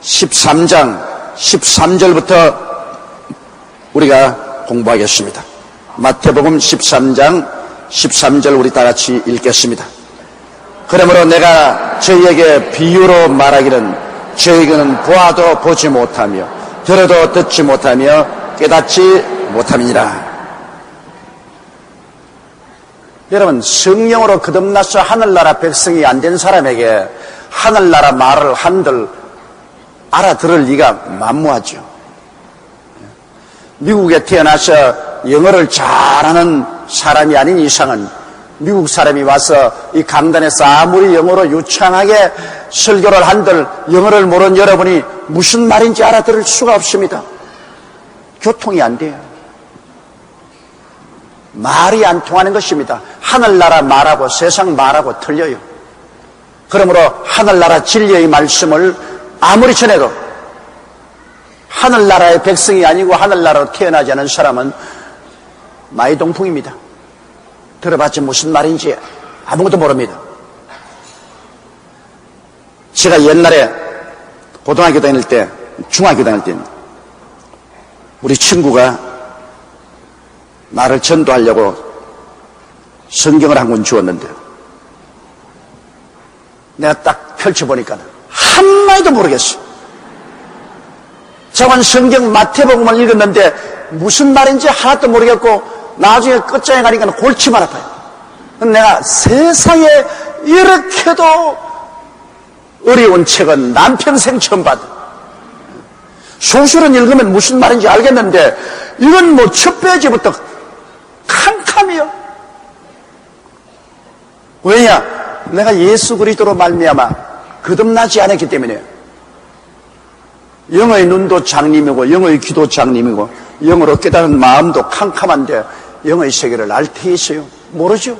13장 13절부터 우리가 공부하겠습니다. 마태복음 13장 13절 우리 다 같이 읽겠습니다. 그러므로 내가 저희에게 비유로 말하기는 저희는 보아도 보지 못하며 들어도 듣지 못하며 깨닫지 못함이니라. 여러분, 성령으로 거듭나서 하늘나라 백성이 안 된 사람에게 하늘나라 말을 한들 알아들을 리가 만무하죠. 미국에 태어나서 영어를 잘하는 사람이 아닌 이상은 미국 사람이 와서 이 강단에서 아무리 영어로 유창하게 설교를 한들 영어를 모르는 여러분이 무슨 말인지 알아들을 수가 없습니다. 교통이 안 돼요. 말이 안 통하는 것입니다. 하늘나라 말하고 세상 말하고 틀려요. 그러므로 하늘나라 진리의 말씀을 아무리 전해도 하늘나라의 백성이 아니고 하늘나라로 태어나지 않은 사람은 마이동풍입니다. 들어봤지 무슨 말인지 아무것도 모릅니다. 제가 옛날에 고등학교 다닐 때, 중학교 다닐 때 우리 친구가 나를 전도하려고 성경을 한 권 주었는데 내가 딱 펼쳐보니까 한마디도 모르겠어. 저건 성경 마태복음을 읽었는데 무슨 말인지 하나도 모르겠고 나중에 끝장에 가니까 골치만 아파요. 내가 세상에 이렇게도 어려운 책은 난평생 처음 봤다. 소설은 읽으면 무슨 말인지 알겠는데 이건 뭐 첫 페이지부터 캄캄해요. 왜냐? 내가 예수 그리스도로 말미암아 거듭나지 않았기 때문에. 영의 눈도 장님이고 영의 귀도 장님이고 영으로 깨달은 마음도 캄캄한데 영의 세계를 알 테 있어요? 모르죠.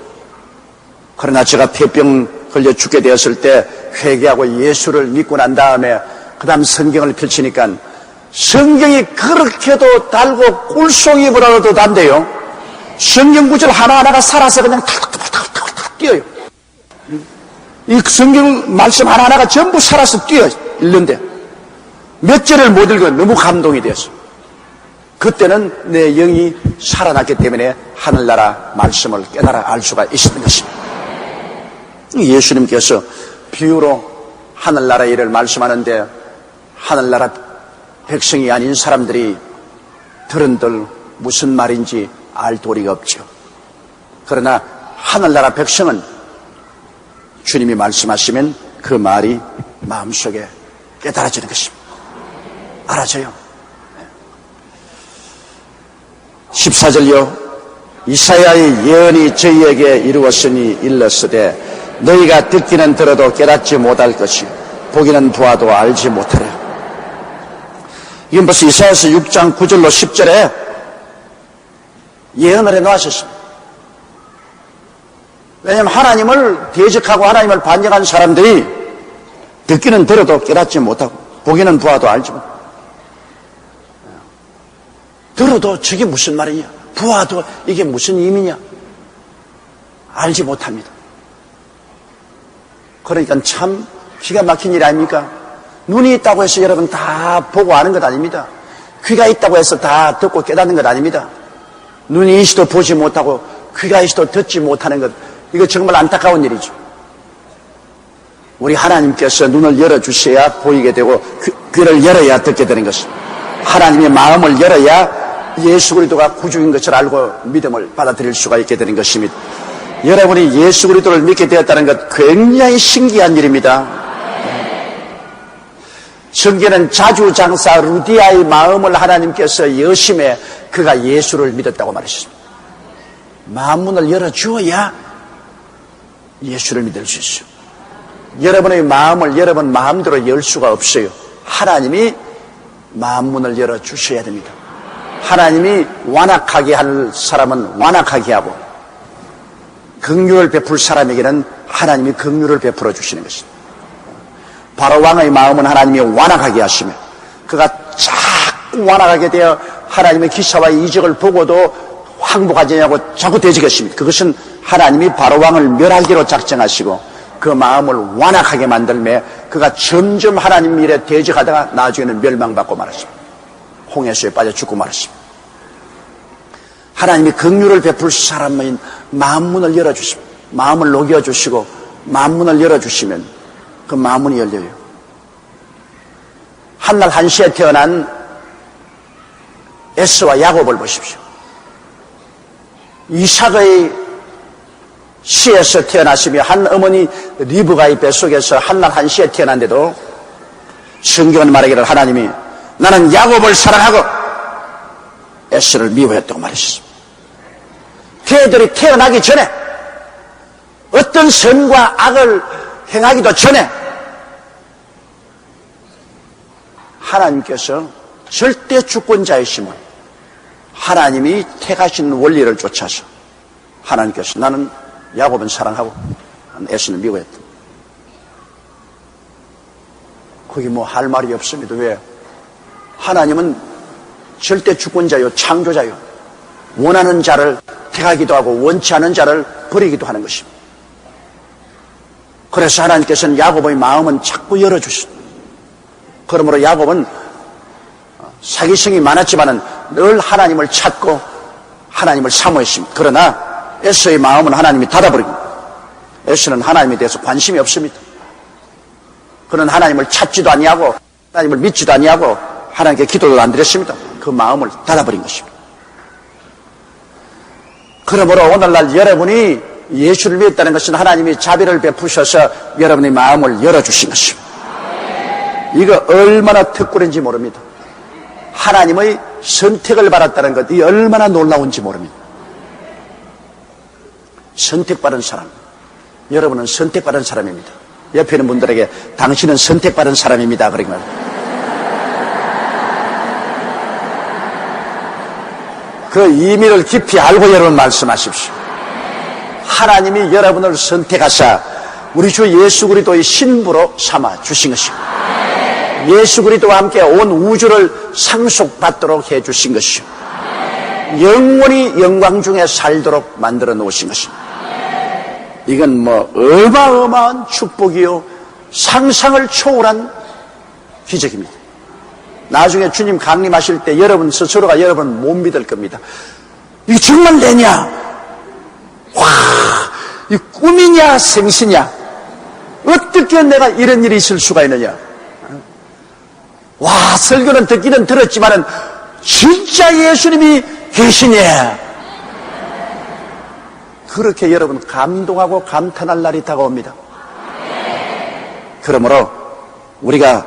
그러나 제가 폐병 걸려 죽게 되었을 때 회개하고 예수를 믿고 난 다음에 그 다음 성경을 펼치니까 성경이 그렇게도 달고 꿀송이보다도 단데요. 성경 구절 하나하나가 살아서 그냥 탁탁탁탁탁 뛰어요. 이 성경 말씀 하나하나가 전부 살아서 뛰어 읽는데 몇 절을 못 읽어 너무 감동이 되었어. 그때는 내 영이 살아났기 때문에 하늘나라 말씀을 깨달아 알 수가 있는 것입니다. 예수님께서 비유로 하늘나라 일을 말씀하는데 하늘나라 백성이 아닌 사람들이 들은들 무슨 말인지 알 도리가 없죠. 그러나 하늘나라 백성은 주님이 말씀하시면 그 말이 마음속에 깨달아지는 것입니다. 알아져요. 14절요. 이사야의 예언이 저희에게 이루었으니 일렀으되 너희가 듣기는 들어도 깨닫지 못할 것이 보기는 보아도 알지 못하려. 이건 벌써 이사야서 6장 9절로 10절에 예언을 해놓으셨습니다. 왜냐하면 하나님을 대적하고 하나님을 반역한 사람들이 듣기는 들어도 깨닫지 못하고 보기는 보아도 알지 못하고 들어도 저게 무슨 말이냐, 보아도 이게 무슨 의미냐 알지 못합니다. 그러니까 참 기가 막힌 일 아닙니까? 눈이 있다고 해서 여러분 다 보고 아는 것 아닙니다. 귀가 있다고 해서 다 듣고 깨닫는 것 아닙니다. 눈이 있어도 보지 못하고 귀가 있어도 듣지 못하는 것, 이거 정말 안타까운 일이죠. 우리 하나님께서 눈을 열어주셔야 보이게 되고 귀를 열어야 듣게 되는 것입니다. 하나님의 마음을 열어야 예수 그리스도가 구주인 것을 알고 믿음을 받아들일 수가 있게 되는 것입니다. 여러분이 예수 그리스도를 믿게 되었다는 것 굉장히 신기한 일입니다. 성경은 자주장사 루디아의 마음을 하나님께서 여심해 그가 예수를 믿었다고 말했습니다. 마음문을 열어주어야 예수를 믿을 수 있어요. 여러분의 마음을 여러분 마음대로 열 수가 없어요. 하나님이 마음문을 열어주셔야 됩니다. 하나님이 완악하게 할 사람은 완악하게 하고 긍휼을 베풀 사람에게는 하나님이 긍휼을 베풀어 주시는 것입니다. 바로 왕의 마음은 하나님이 완악하게 하시며 그가 자꾸 완악하게 되어 하나님의 기사와 이적을 보고도 항복하지 않냐고 자꾸 되지겠습니다. 그것은 하나님이 바로 왕을 멸하기로 작정하시고 그 마음을 완악하게 만들매 그가 점점 하나님 일에 대적하다가 나중에는 멸망받고 말았습니다. 홍해수에 빠져 죽고 말았습니다. 하나님이 긍휼을 베풀 사람의 마음문을 열어주십니다. 마음을 녹여주시고 마음문을 열어주시면 그 마음문이 열려요. 한날 한시에 태어난 에서와 야곱을 보십시오. 이삭의 시에서 태어났으며 한 어머니 리브가의 뱃속에서 한날 한시에 태어난데도 성경은 말하기를 하나님이 나는 야곱을 사랑하고 에서를 미워했다고 말했습니다. 걔들이 태어나기 전에 어떤 선과 악을 행하기도 전에 하나님께서 절대 주권자이심을 하나님이 택하신 원리를 쫓아서 하나님께서 나는 야곱은 사랑하고 에서는 미워했다. 거기 뭐 할 말이 없습니다. 왜? 하나님은 절대 주권자요 창조자요 원하는 자를 택하기도 하고 원치 않은 자를 버리기도 하는 것입니다. 그래서 하나님께서는 야곱의 마음은 자꾸 열어주십니다. 그러므로 야곱은 사기성이 많았지만은 늘 하나님을 찾고 하나님을 사모했습니다. 그러나 에서의 마음은 하나님이 닫아버립니다. 에서는 하나님에 대해서 관심이 없습니다. 그는 하나님을 찾지도 아니하고 하나님을 믿지도 아니하고 하나님께 기도도 안 드렸습니다. 그 마음을 닫아버린 것입니다. 그러므로 오늘날 여러분이 예수를 믿었다는 것은 하나님이 자비를 베푸셔서 여러분의 마음을 열어주신 것입니다. 이거 얼마나 특권인지 모릅니다. 하나님의 선택을 받았다는 것, 이 얼마나 놀라운지 모릅니다. 선택받은 사람, 여러분은 선택받은 사람입니다. 옆에 있는 분들에게 당신은 선택받은 사람입니다. 그러면 그 의미를 깊이 알고 여러분 말씀하십시오. 하나님이 여러분을 선택하사 우리 주 예수 그리스도의 신부로 삼아 주신 것입니다. 예수 그리스도와 함께 온 우주를 상속받도록 해주신 것이요 영원히 영광 중에 살도록 만들어 놓으신 것입니다. 이건 뭐 어마어마한 축복이요 상상을 초월한 기적입니다. 나중에 주님 강림하실 때 여러분 스스로가 여러분 못 믿을 겁니다. 이게 정말 내냐? 와, 이 꿈이냐 생시냐? 어떻게 내가 이런 일이 있을 수가 있느냐? 와, 설교는 듣기는 들었지만은 진짜 예수님이 계시네. 그렇게 여러분 감동하고 감탄할 날이 다가옵니다. 그러므로 우리가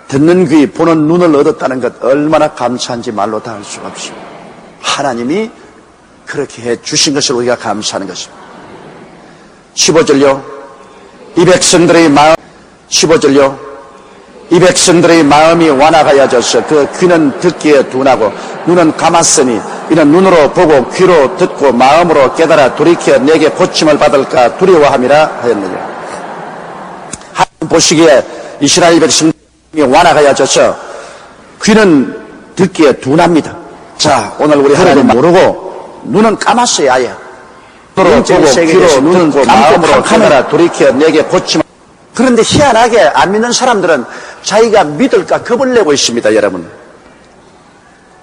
듣는 귀, 보는 눈을 얻었다는 것 얼마나 감사한지 말로 다 할 수가 없어요. 하나님이 그렇게 해 주신 것을 우리가 감사하는 것입니다. 15절요. 이 백성들의 마음, 15절요. 이 백성들의 마음이 완악하여져서 그 귀는 듣기에 둔하고 눈은 감았으니 이는 눈으로 보고 귀로 듣고 마음으로 깨달아 돌이켜 내게 고침을 받을까 두려워함이라 하였느니라. 하나님 보시기에 이스라엘 백성이 완악하여져서 귀는 듣기에 둔합니다. 자, 오늘 우리 하나님 모르고 눈은 감았어요. 아예 눈으로 보고 귀로 눈은 듣고 마음으로 깨달아 돌이켜 내게 고침을. 그런데 희한하게 안 믿는 사람들은 자기가 믿을까 겁을 내고 있습니다. 여러분,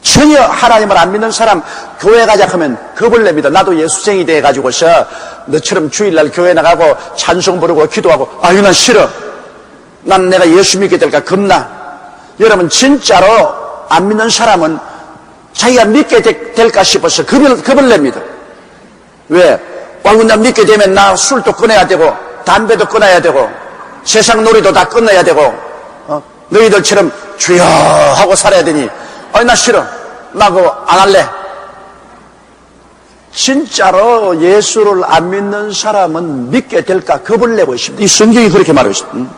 전혀 하나님을 안 믿는 사람 교회 가자 하면 겁을 냅니다. 나도 예수쟁이 돼가지고서 너처럼 주일날 교회 나가고 찬송 부르고 기도하고 아유 난 싫어. 난 내가 예수 믿게 될까 겁나. 여러분 진짜로 안 믿는 사람은 자기가 믿게 될까 싶어서 겁을 냅니다. 왜? 아유 나 믿게 되면 나 술도 끊어야 되고 담배도 끊어야 되고 세상 놀이도 다 끊어야 되고 너희들처럼 주여 하고 살아야 되니 아니 나 싫어. 나 그거 안 할래. 진짜로 예수를 안 믿는 사람은 믿게 될까 겁을 내고 있습니다. 이 성경이 그렇게 말하고 있습니다.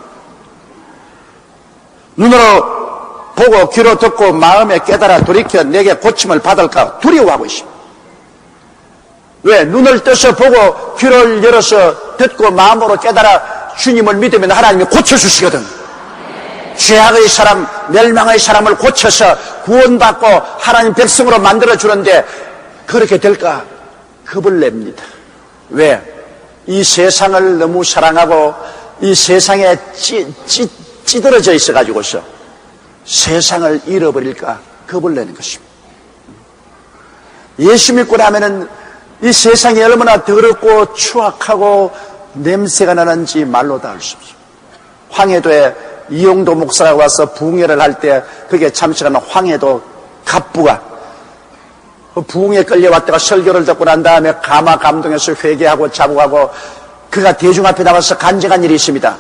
눈으로 보고 귀로 듣고 마음에 깨달아 돌이켜 내게 고침을 받을까 두려워하고 있습니다. 왜? 눈을 떠서 보고 귀를 열어서 듣고 마음으로 깨달아 주님을 믿으면 하나님이 고쳐주시거든. 죄악의 사람, 멸망의 사람을 고쳐서 구원받고 하나님 백성으로 만들어주는데 그렇게 될까 겁을 냅니다. 왜? 이 세상을 너무 사랑하고 이 세상에 찌들어져 있어가지고서 세상을 잃어버릴까 겁을 내는 것입니다. 예수 믿고 나면은 이 세상이 얼마나 더럽고 추악하고 냄새가 나는지 말로 다 알 수 없어요. 황해도에 이용도 목사가 와서 부흥회를 할 때 그게 잠시간 황해도 갑부가 부흥에 끌려왔다가 설교를 듣고 난 다음에 가마 감동해서 회개하고 자복하고 그가 대중 앞에 나와서 간증한 일이 있습니다.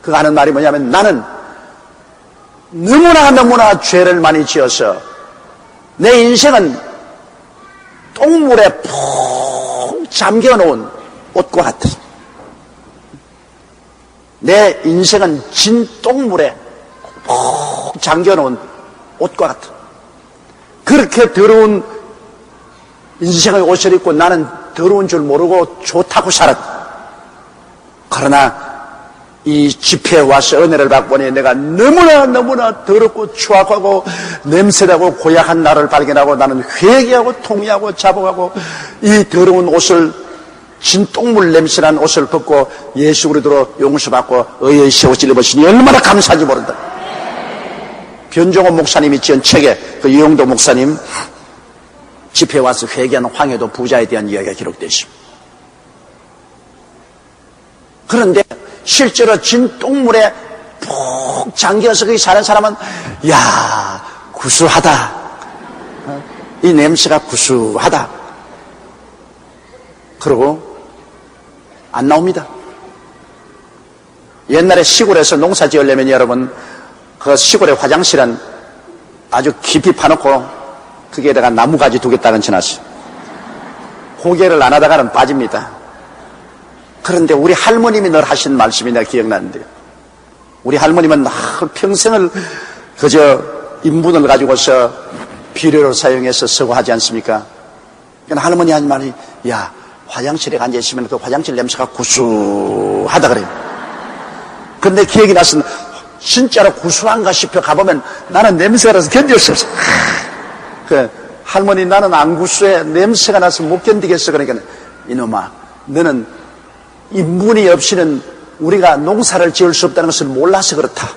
그가 하는 말이 뭐냐면 나는 너무나 죄를 많이 지어서 내 인생은 똥물에 푹 잠겨놓은 옷과 같아. 내 인생은 진 똥물에 푹 잠겨놓은 옷과 같아. 그렇게 더러운 인생의 옷을 입고 나는 더러운 줄 모르고 좋다고 살았다. 그러나 이 집회에 와서 은혜를 받고니 내가 너무나 더럽고 추악하고 냄새나고 고약한 나를 발견하고 나는 회개하고 통회하고 자복하고 이 더러운 옷을 진똥물 냄새난 옷을 벗고 예수 그리스도로 용서받고 의의 새 옷을 입으시니 얼마나 감사한지 모른다. 변종호 목사님이 지은 책에 그 이용도 목사님 집회에 와서 회개하는 황해도 부자에 대한 이야기가 기록되어 있습니다. 그런데 실제로 진똥물에 푹 잠겨서 거기 사는 사람은 야 구수하다. 이 냄새가 구수하다. 그러고 안 나옵니다. 옛날에 시골에서 농사 지으려면 여러분 그 시골의 화장실은 아주 깊이 파놓고 거기에다가 나무가지 2개 쳐놨어요. 고개를 안 하다가는 빠집니다. 그런데 우리 할머님이 늘 하신 말씀이 내가 기억나는데요. 우리 할머님은 평생을 그저 인분을 가지고서 비료로 사용해서 쓰고 하지 않습니까? 그러니까 할머니 하는 말이 야 화장실에 앉아있으면 그 화장실 냄새가 구수하다 그래요. 그런데 기억이 나서 진짜로 구수한가 싶어 가보면 나는 냄새가 나서 견딜 수 없어. 그 할머니 나는 안 구수해. 냄새가 나서 못 견디겠어. 그러니까 이놈아 너는 인분이 없이는 우리가 농사를 지을 수 없다는 것을 몰라서 그렇다.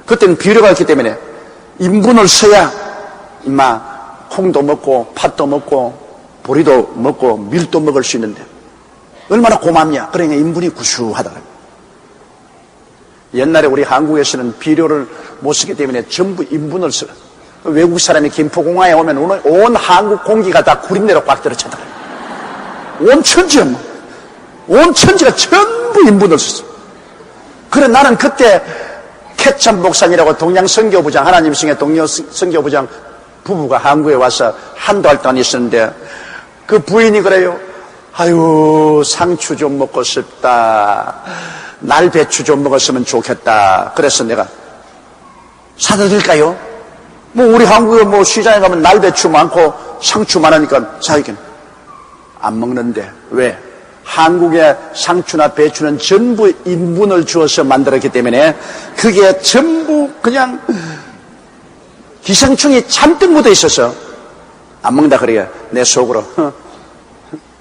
그때는 비료가 있기 때문에 인분을 써야 임마 콩도 먹고 팥도 먹고 보리도 먹고 밀도 먹을 수 있는데 얼마나 고맙냐. 그러니까 인분이 구수하다. 옛날에 우리 한국에서는 비료를 못 쓰기 때문에 전부 인분을 써요. 외국 사람이 김포공항에 오면 온 한국 공기가 다 구린내로 꽉 들어차다. 온 천지가 온 천지가 전부 인분을 썼어. 그래 나는 그때 케참 목사님이라고 동양선교부장 하나님 성의 동양선교부장 부부가 한국에 와서 한두 달 동안 있었는데 그 부인이 그래요. 아유 상추 좀 먹고 싶다. 날배추 좀 먹었으면 좋겠다. 그래서 내가 사다 드릴까요? 뭐 우리 한국에 뭐 시장에 가면 날배추 많고 상추 많으니까 사기는 안 먹는데 왜? 한국의 상추나 배추는 전부 인분을 주어서 만들었기 때문에 그게 전부 그냥 기생충이 잔뜩 묻어 있어서 안 먹는다 그래요. 내 속으로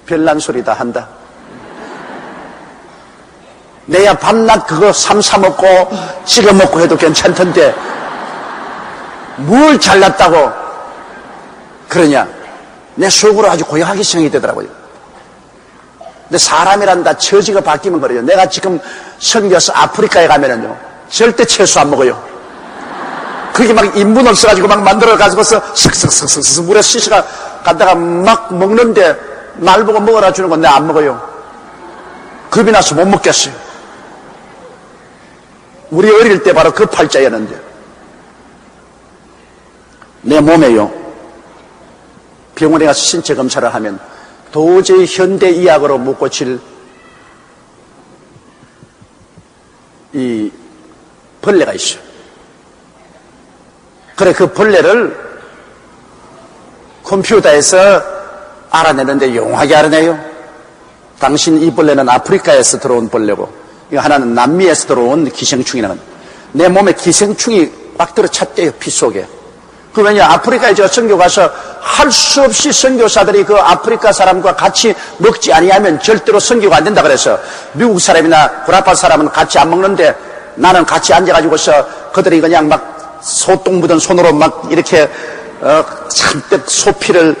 별난 소리 다 한다. 내야 밤낮 그거 삶아 먹고 찍어 먹고 해도 괜찮던데 뭘 잘났다고 그러냐. 내 속으로 아주 고약하게 생각이 되더라고요. 근데 사람이란 다 처지가 바뀌면 그래요. 내가 지금 선교해서 아프리카에 가면은요 절대 채소 안 먹어요. 그게 막 인분을 써가지고 막 만들어가지고서 슥슥슥슥 물에 씻어가 갔다가 막 먹는데 날 보고 먹어라 주는 건 내가 안 먹어요. 겁이 나서 못 먹겠어요. 우리 어릴 때 바로 그 팔자였는데 내 몸에요 병원에 가서 신체 검사를 하면 도저히 현대의학으로 못 고칠 이 벌레가 있어요. 그래 그 벌레를 컴퓨터에서 알아내는데 용하게 알아내요. 당신 이 벌레는 아프리카에서 들어온 벌레고 이거 하나는 남미에서 들어온 기생충이라는 내 몸에 기생충이 꽉 들어찼대요. 피 속에. 그 왜냐 아프리카에 제가 선교 가서 할 수 없이 선교사들이 그 아프리카 사람과 같이 먹지 아니하면 절대로 선교가 안 된다 그래서 미국 사람이나 구라파 사람은 같이 안 먹는데 나는 같이 앉아가지고서 그들이 그냥 막 소똥 묻은 손으로 막 이렇게 잔뜩 소피를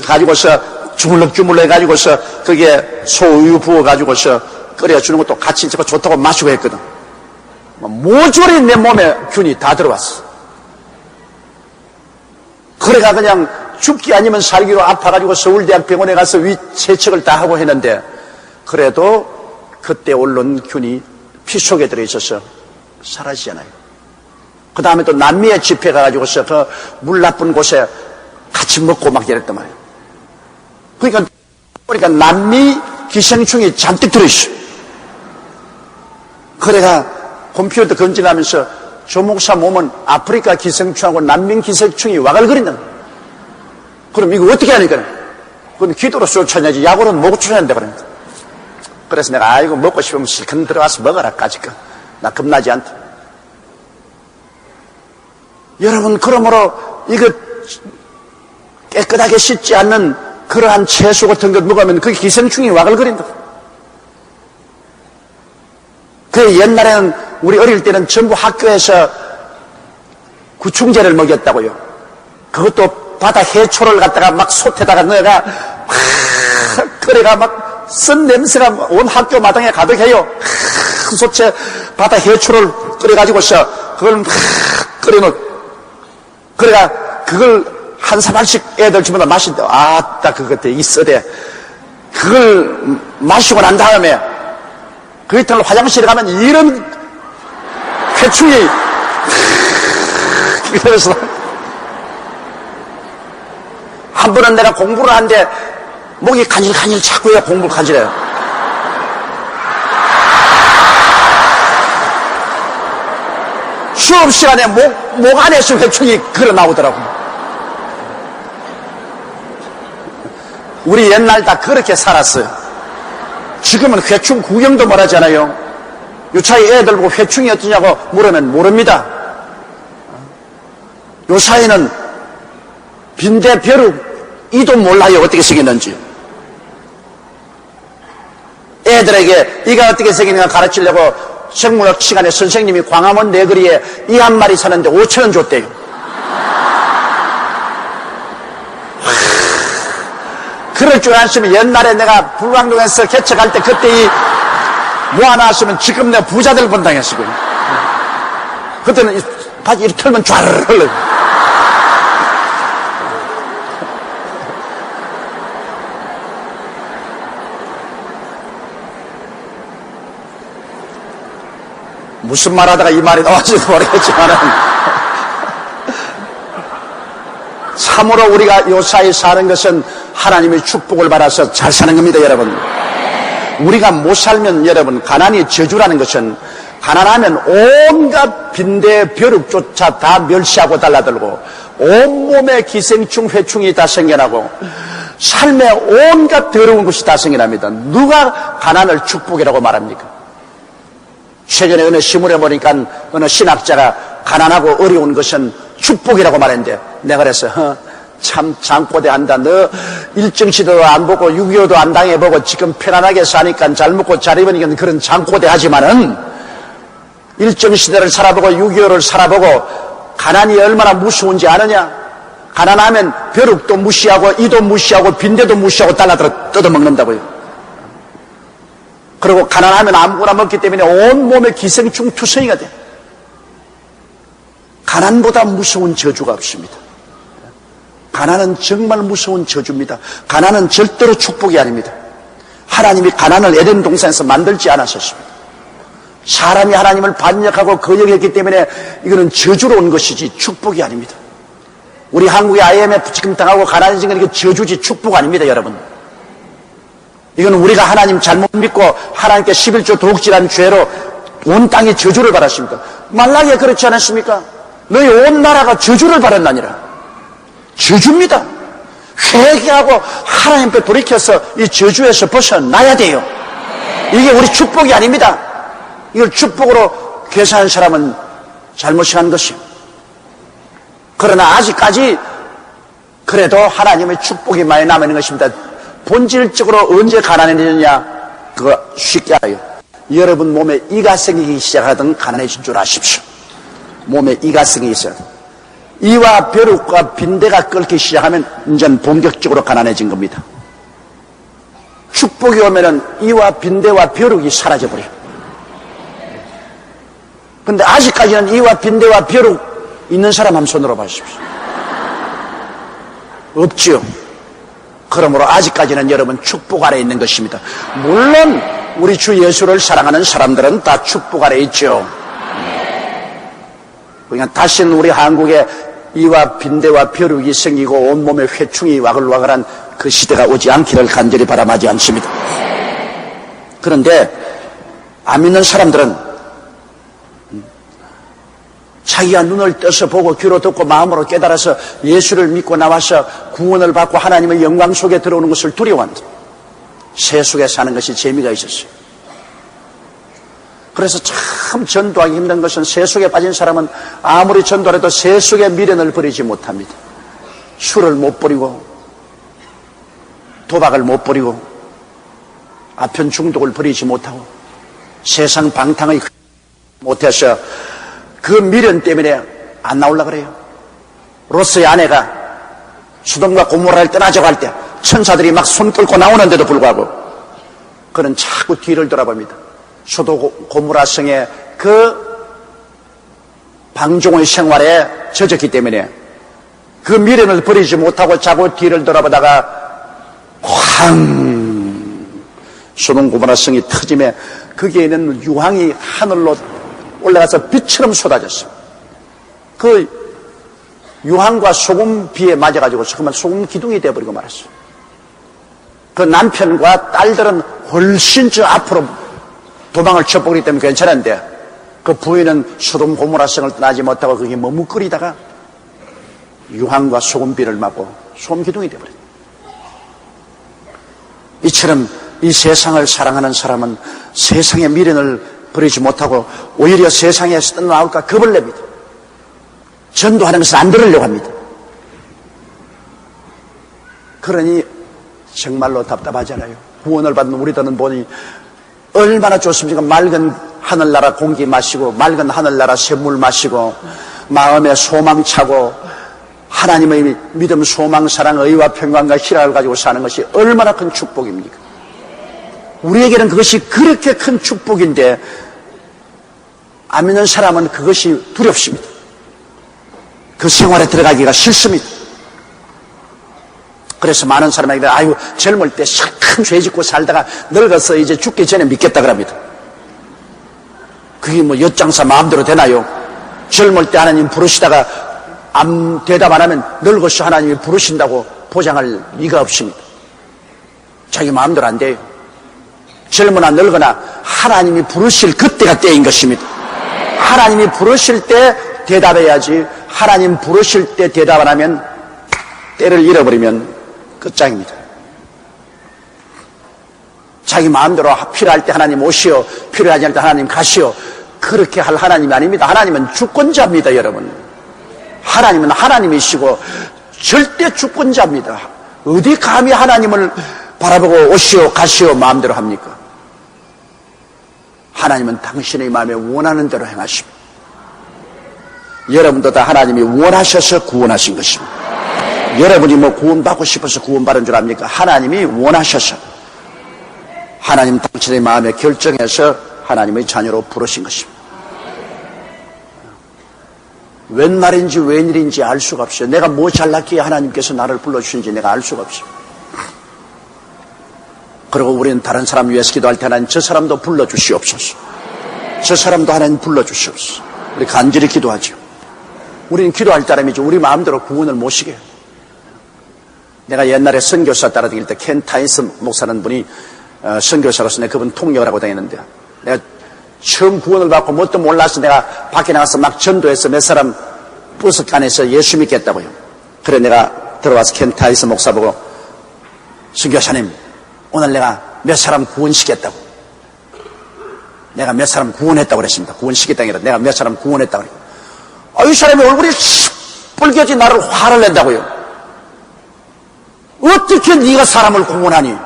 가지고서 주물럭주물럭 해가지고서 거기에 소우유 부어가지고서 끓여주는 것도 같이 좋다고 마시고 했거든. 모조리 내 몸에 균이 다 들어왔어. 그래가 그냥 죽기 아니면 살기로 아파가지고 서울대학병원에 가서 세척을 다 하고 했는데 그래도 그때 오른 균이 피 속에 들어있어서 사라지잖아요. 그 다음에 또 남미에 집회 가가지고서 그 물 나쁜 곳에 같이 먹고 막 이랬단 말이에요. 그러니까 남미 기생충이 잔뜩 들어있어요. 그래가 컴퓨터 검진하면서 조 목사 몸은 아프리카 기생충하고 남미 기생충이 와글거린다. 그럼 이거 어떻게 하니까? 그건 기도로 쫓아내지 약으로는 못 쫓아낸다 그럽니다. 그래서 내가 아이고 먹고 싶으면 실컷 들어가서 먹어라 까짓거. 나 겁나지 않다. 여러분 그러므로 이거 깨끗하게 씻지 않는 그러한 채소 같은 것 먹으면 그게 기생충이 와글거린다. 그 옛날에는 우리 어릴 때는 전부 학교에서 구충제를 먹였다고요. 그것도 바다 해초를 갖다가 막 솥에다가 넣어가 막 끓여가 막 쓴 냄새가 온 학교 마당에 가득해요. 그 솥에 바다 해초를 끓여가지고서 그걸 막 끓여놓. 그래가 그걸 한 사발씩 애들 집어다 마신다. 아따 그것도 있어대. 그걸 마시고 난 다음에 그 이튿날 화장실에 가면 이런 회충이 그래서 한 번은 내가 공부를 하는데 목이 간질간질 자꾸 해야 공부를 간질해요. 수업 시간에 목 안에서 회충이 걸어 나오더라고. 우리 옛날 다 그렇게 살았어요. 지금은 회충 구경도 못 하잖아요. 요차이 애들 보고 회충이 어떠냐고 물으면 모릅니다. 요 사이는 빈대 벼룩 이도 몰라요. 어떻게 생겼는지. 애들에게 이가 어떻게 생기는가 가르치려고 생물학 시간에 선생님이 광화문 내거리에 이 한 마리 사는데 5,000원 줬대요. 그럴 줄 알았으면 옛날에 내가 불광동에서 개척할 때 그때 이 모아놨으면 지금 내가 부자들 본당했을 거예요. 그때는 바지 이렇게 털면 쫙 흘러요. 무슨 말 하다가 이 말이 나왔지도 모르겠지만은 참으로 우리가 요사이 사는 것은 하나님의 축복을 받아서 잘 사는 겁니다, 여러분. 우리가 못 살면 여러분 가난이 저주라는 것은 가난하면 온갖 빈대 벼룩조차 다 멸시하고 달라들고 온몸에 기생충 회충이 다 생겨나고 삶에 온갖 더러운 것이 다 생겨납니다. 누가 가난을 축복이라고 말합니까? 최근에 어느 신문에 보니까 어느 신학자가 가난하고 어려운 것은 축복이라고 말했는데 내가 그래서 참 장꼬대 한다. 너 일정시대도 안 보고 6.25도 안 당해보고 지금 편안하게 사니까 잘 먹고 잘 입으니까 그런 장꼬대 하지만은 일정시대를 살아보고 6.25를 살아보고 가난이 얼마나 무서운지 아느냐? 가난하면 벼룩도 무시하고 이도 무시하고 빈대도 무시하고 달라들어 뜯어먹는다고요. 그리고 가난하면 아무거나 먹기 때문에 온몸에 기생충 투성이가 돼. 가난보다 무서운 저주가 없습니다. 가난은 정말 무서운 저주입니다. 가난은 절대로 축복이 아닙니다. 하나님이 가난을 에덴 동산에서 만들지 않았었습니다. 사람이 하나님을 반역하고 거역했기 때문에 이거는 저주로 온 것이지 축복이 아닙니다. 우리 한국의 IMF 지금 당하고 가난해진 건 이게 저주지 축복 아닙니다, 여러분. 이건 우리가 하나님 잘못 믿고 하나님께 11조 도둑질한 죄로 온 땅이 저주를 받았습니다. 말라기에 그렇지 않았습니까? 너희 온 나라가 저주를 받았나니라. 저주입니다. 회개하고 하나님 앞에 돌이켜서 이 저주에서 벗어나야 돼요. 이게 우리 축복이 아닙니다. 이걸 축복으로 계산한 사람은 잘못이 한 것이에요. 그러나 아직까지 그래도 하나님의 축복이 많이 남아있는 것입니다. 본질적으로 언제 가난해지느냐? 그거 쉽게 알아요. 여러분 몸에 이가 생기기 시작하든 가난해진 줄 아십시오. 몸에 이가 생기기 시작. 이와 벼룩과 빈대가 끓기 시작하면 이제는 본격적으로 가난해진 겁니다. 축복이 오면은 이와 빈대와 벼룩이 사라져버려요. 근데 아직까지는 이와 빈대와 벼룩 있는 사람 한 손으로 봐주십시오. 없지요. 그러므로 아직까지는 여러분 축복 아래 있는 것입니다. 물론 우리 주 예수를 사랑하는 사람들은 다 축복 아래 있죠. 그러니까 다시는 우리 한국에 이와 빈대와 벼룩이 생기고 온몸에 회충이 와글와글한 그 시대가 오지 않기를 간절히 바람하지 않습니다. 그런데 안 믿는 사람들은 자기가 눈을 떠서 보고 귀로 듣고 마음으로 깨달아서 예수를 믿고 나와서 구원을 받고 하나님의 영광 속에 들어오는 것을 두려워한다. 세속에 사는 것이 재미가 있었어요. 그래서 참 전도하기 힘든 것은 세속에 빠진 사람은 아무리 전도해도 세속의 미련을 버리지 못합니다. 술을 못 버리고 도박을 못 버리고 아편 중독을 버리지 못하고 세상 방탕을 못해서 그 미련 때문에 안 나오려고 그래요. 롯의 아내가 소돔과 고모라를 떠나자고 할 때 천사들이 막 손 끌고 나오는데도 불구하고 그는 자꾸 뒤를 돌아봅니다. 소돔 고모라 성의 그 방종의 생활에 젖었기 때문에 그 미련을 버리지 못하고 자꾸 뒤를 돌아보다가 황 소돔 고모라 성이 터짐에 거기에 있는 유황이 하늘로 올라가서 빛처럼 쏟아졌어. 그 유황과 소금 비에 맞아가지고 그만 소금 기둥이 되어버리고 말았어. 그 남편과 딸들은 훨씬 저 앞으로 도망을 쳐보기 때문에 괜찮은데 그 부인은 소돔 고모라성을 떠나지 못하고 거기에 머뭇거리다가 유황과 소금비를 맞고 소금 기둥이 되어버렸다. 이처럼 이 세상을 사랑하는 사람은 세상의 미련을 버리지 못하고 오히려 세상에서 떠나올까 겁을 냅니다. 전도하는 것을 안 들으려고 합니다. 그러니 정말로 답답하잖아요. 구원을 받는 우리들은 보니 얼마나 좋습니까? 맑은 하늘나라 공기 마시고 맑은 하늘나라 샘물 마시고 마음에 소망 차고 하나님의 믿음, 소망, 사랑, 의와 평강과 희락을 가지고 사는 것이 얼마나 큰 축복입니까? 우리에게는 그것이 그렇게 큰 축복인데 안 믿는 사람은 그것이 두렵습니다. 그 생활에 들어가기가 싫습니다. 그래서 많은 사람에게 아유 젊을 때 큰 죄 짓고 살다가 늙어서 이제 죽기 전에 믿겠다 그럽니다. 그게 뭐 엿장사 마음대로 되나요? 젊을 때 하나님 부르시다가 대답 안 하면 늙어서 하나님이 부르신다고 보장할 리가 없습니다. 자기 마음대로 안 돼요. 젊으나 늙거나 하나님이 부르실 그때가 때인 것입니다. 하나님이 부르실 때 대답해야지 하나님 부르실 때 대답 안 하면 때를 잃어버리면 끝장입니다. 자기 마음대로 필요할 때 하나님 오시오, 필요하지 않을 때 하나님 가시오, 그렇게 할 하나님이 아닙니다. 하나님은 주권자입니다. 여러분, 하나님은 하나님이시고 절대 주권자입니다. 어디 감히 하나님을 바라보고 오시오 가시오 마음대로 합니까? 하나님은 당신의 마음에 원하는 대로 행하십니다. 여러분도 다 하나님이 원하셔서 구원하신 것입니다. 여러분이 뭐 구원받고 싶어서 구원받은 줄 압니까? 하나님이 원하셔서, 하나님 당신의 마음에 결정해서 하나님의 자녀로 부르신 것입니다. 웬 말인지 웬일인지 알 수가 없어요. 내가 뭐 잘났기에 하나님께서 나를 불러주신지 내가 알 수가 없어요. 그리고 우리는 다른 사람 위해서 기도할 때 하나님 저 사람도 불러주시옵소서, 저 사람도 하나님 불러주시옵소서. 우리 간절히 기도하죠. 우리는 기도할 따름이죠. 우리 마음대로 구원을 못 시게. 내가 옛날에 선교사 따라다닐 때 켄 타이스 목사라는 분이 선교사로서 내가 그분 통역을 하고 다녔는데, 내가 처음 구원을 받고 뭣도 몰라서 내가 밖에 나가서 막 전도해서 몇 사람 버스 안에서 예수 믿겠다고요. 그래 내가 들어와서 켄 타이스 목사 보고, 선교사님 오늘 내가 몇 사람 구원시켰다고, 내가 몇 사람 구원했다고 그랬습니다. 구원시켰다는 게 아니라 내가 몇 사람 구원했다고 그래요. 이 사람이 얼굴이 시뻘개지 나를 화를 낸다고요. 어떻게 네가 사람을 구원하니?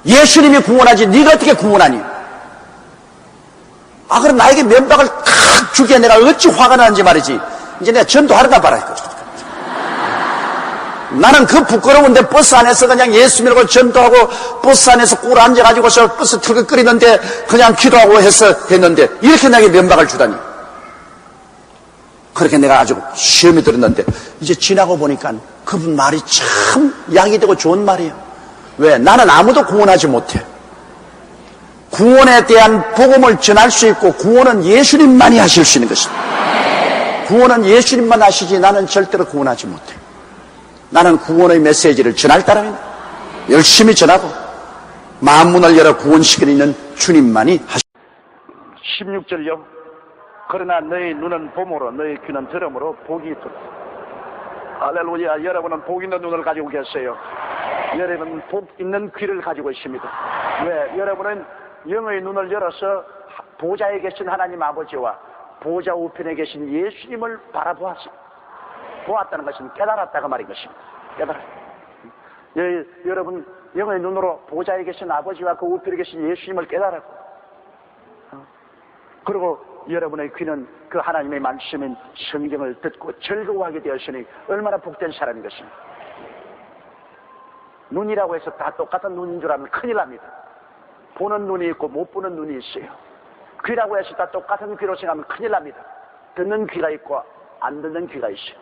예수님이 구원하지 네가 어떻게 구원하니? 아, 그럼 나에게 면박을 탁 주게 내가 어찌 화가 나는지 말이지. 이제 내가 전도하려나 봐라. 나는 그 부끄러운데 버스 안에서 그냥 예수 믿고 전도하고 버스 안에서 꿇어 앉아가지고서 버스 털컥거리는데 그냥 기도하고 했는데 이렇게 나에게 면박을 주다니. 그렇게 내가 아주 시험이 들었는데 이제 지나고 보니까 그분 말이 참 약이 되고 좋은 말이에요. 왜? 나는 아무도 구원하지 못해. 구원에 대한 복음을 전할 수 있고 구원은 예수님만이 하실 수 있는 것입니다. 구원은 예수님만 하시지 나는 절대로 구원하지 못해. 나는 구원의 메시지를 전할 따름입니다. 열심히 전하고 만문을 열어 구원시키는 주님만이 하십니다. 16절요. 그러나 너희 눈은 봄으로 너희 귀는 들음으로 복이 있도록. 할렐루야. 여러분은 복 있는 눈을 가지고 계세요. 여러분은 복 있는 귀를 가지고 있습니다. 왜? 여러분은 영의 눈을 열어서 보좌에 계신 하나님 아버지와 보좌 우편에 계신 예수님을 보았다는 것은 깨달았다가 말인 것입니다. 여러분 영의 눈으로 보좌에 계신 아버지와 그 우편에 계신 예수님을 깨달았고, 그리고 여러분의 귀는 그 하나님의 말씀인 성경을 듣고 즐거워하게 되었으니 얼마나 복된 사람인 것입니다. 눈이라고 해서 다 똑같은 눈인 줄 알면 큰일 납니다. 보는 눈이 있고 못 보는 눈이 있어요. 귀라고 해서 다 똑같은 귀로 생각하면 큰일 납니다. 듣는 귀가 있고 안 듣는 귀가 있어요.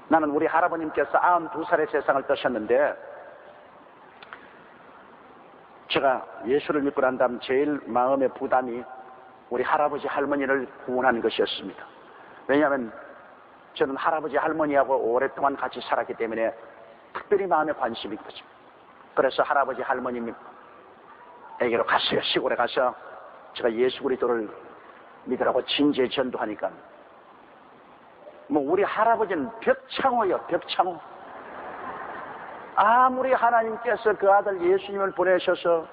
나는 우리 할아버님께서 92살에 세상을 떠셨는데 제가 예수를 믿고 난 다음 제일 마음의 부담이 우리 할아버지 할머니를 구원하는 것이었습니다. 왜냐하면 저는 할아버지 할머니하고 오랫동안 같이 살았기 때문에 특별히 마음에 관심이 있거든요. 그래서 할아버지 할머님에게로 갔어요. 시골에 가서 제가 예수 그리스도를 믿으라고 진지에 전도하니까 우리 할아버지는 벽창호예요. 벽창호. 아무리 하나님께서 그 아들 예수님을 보내셔서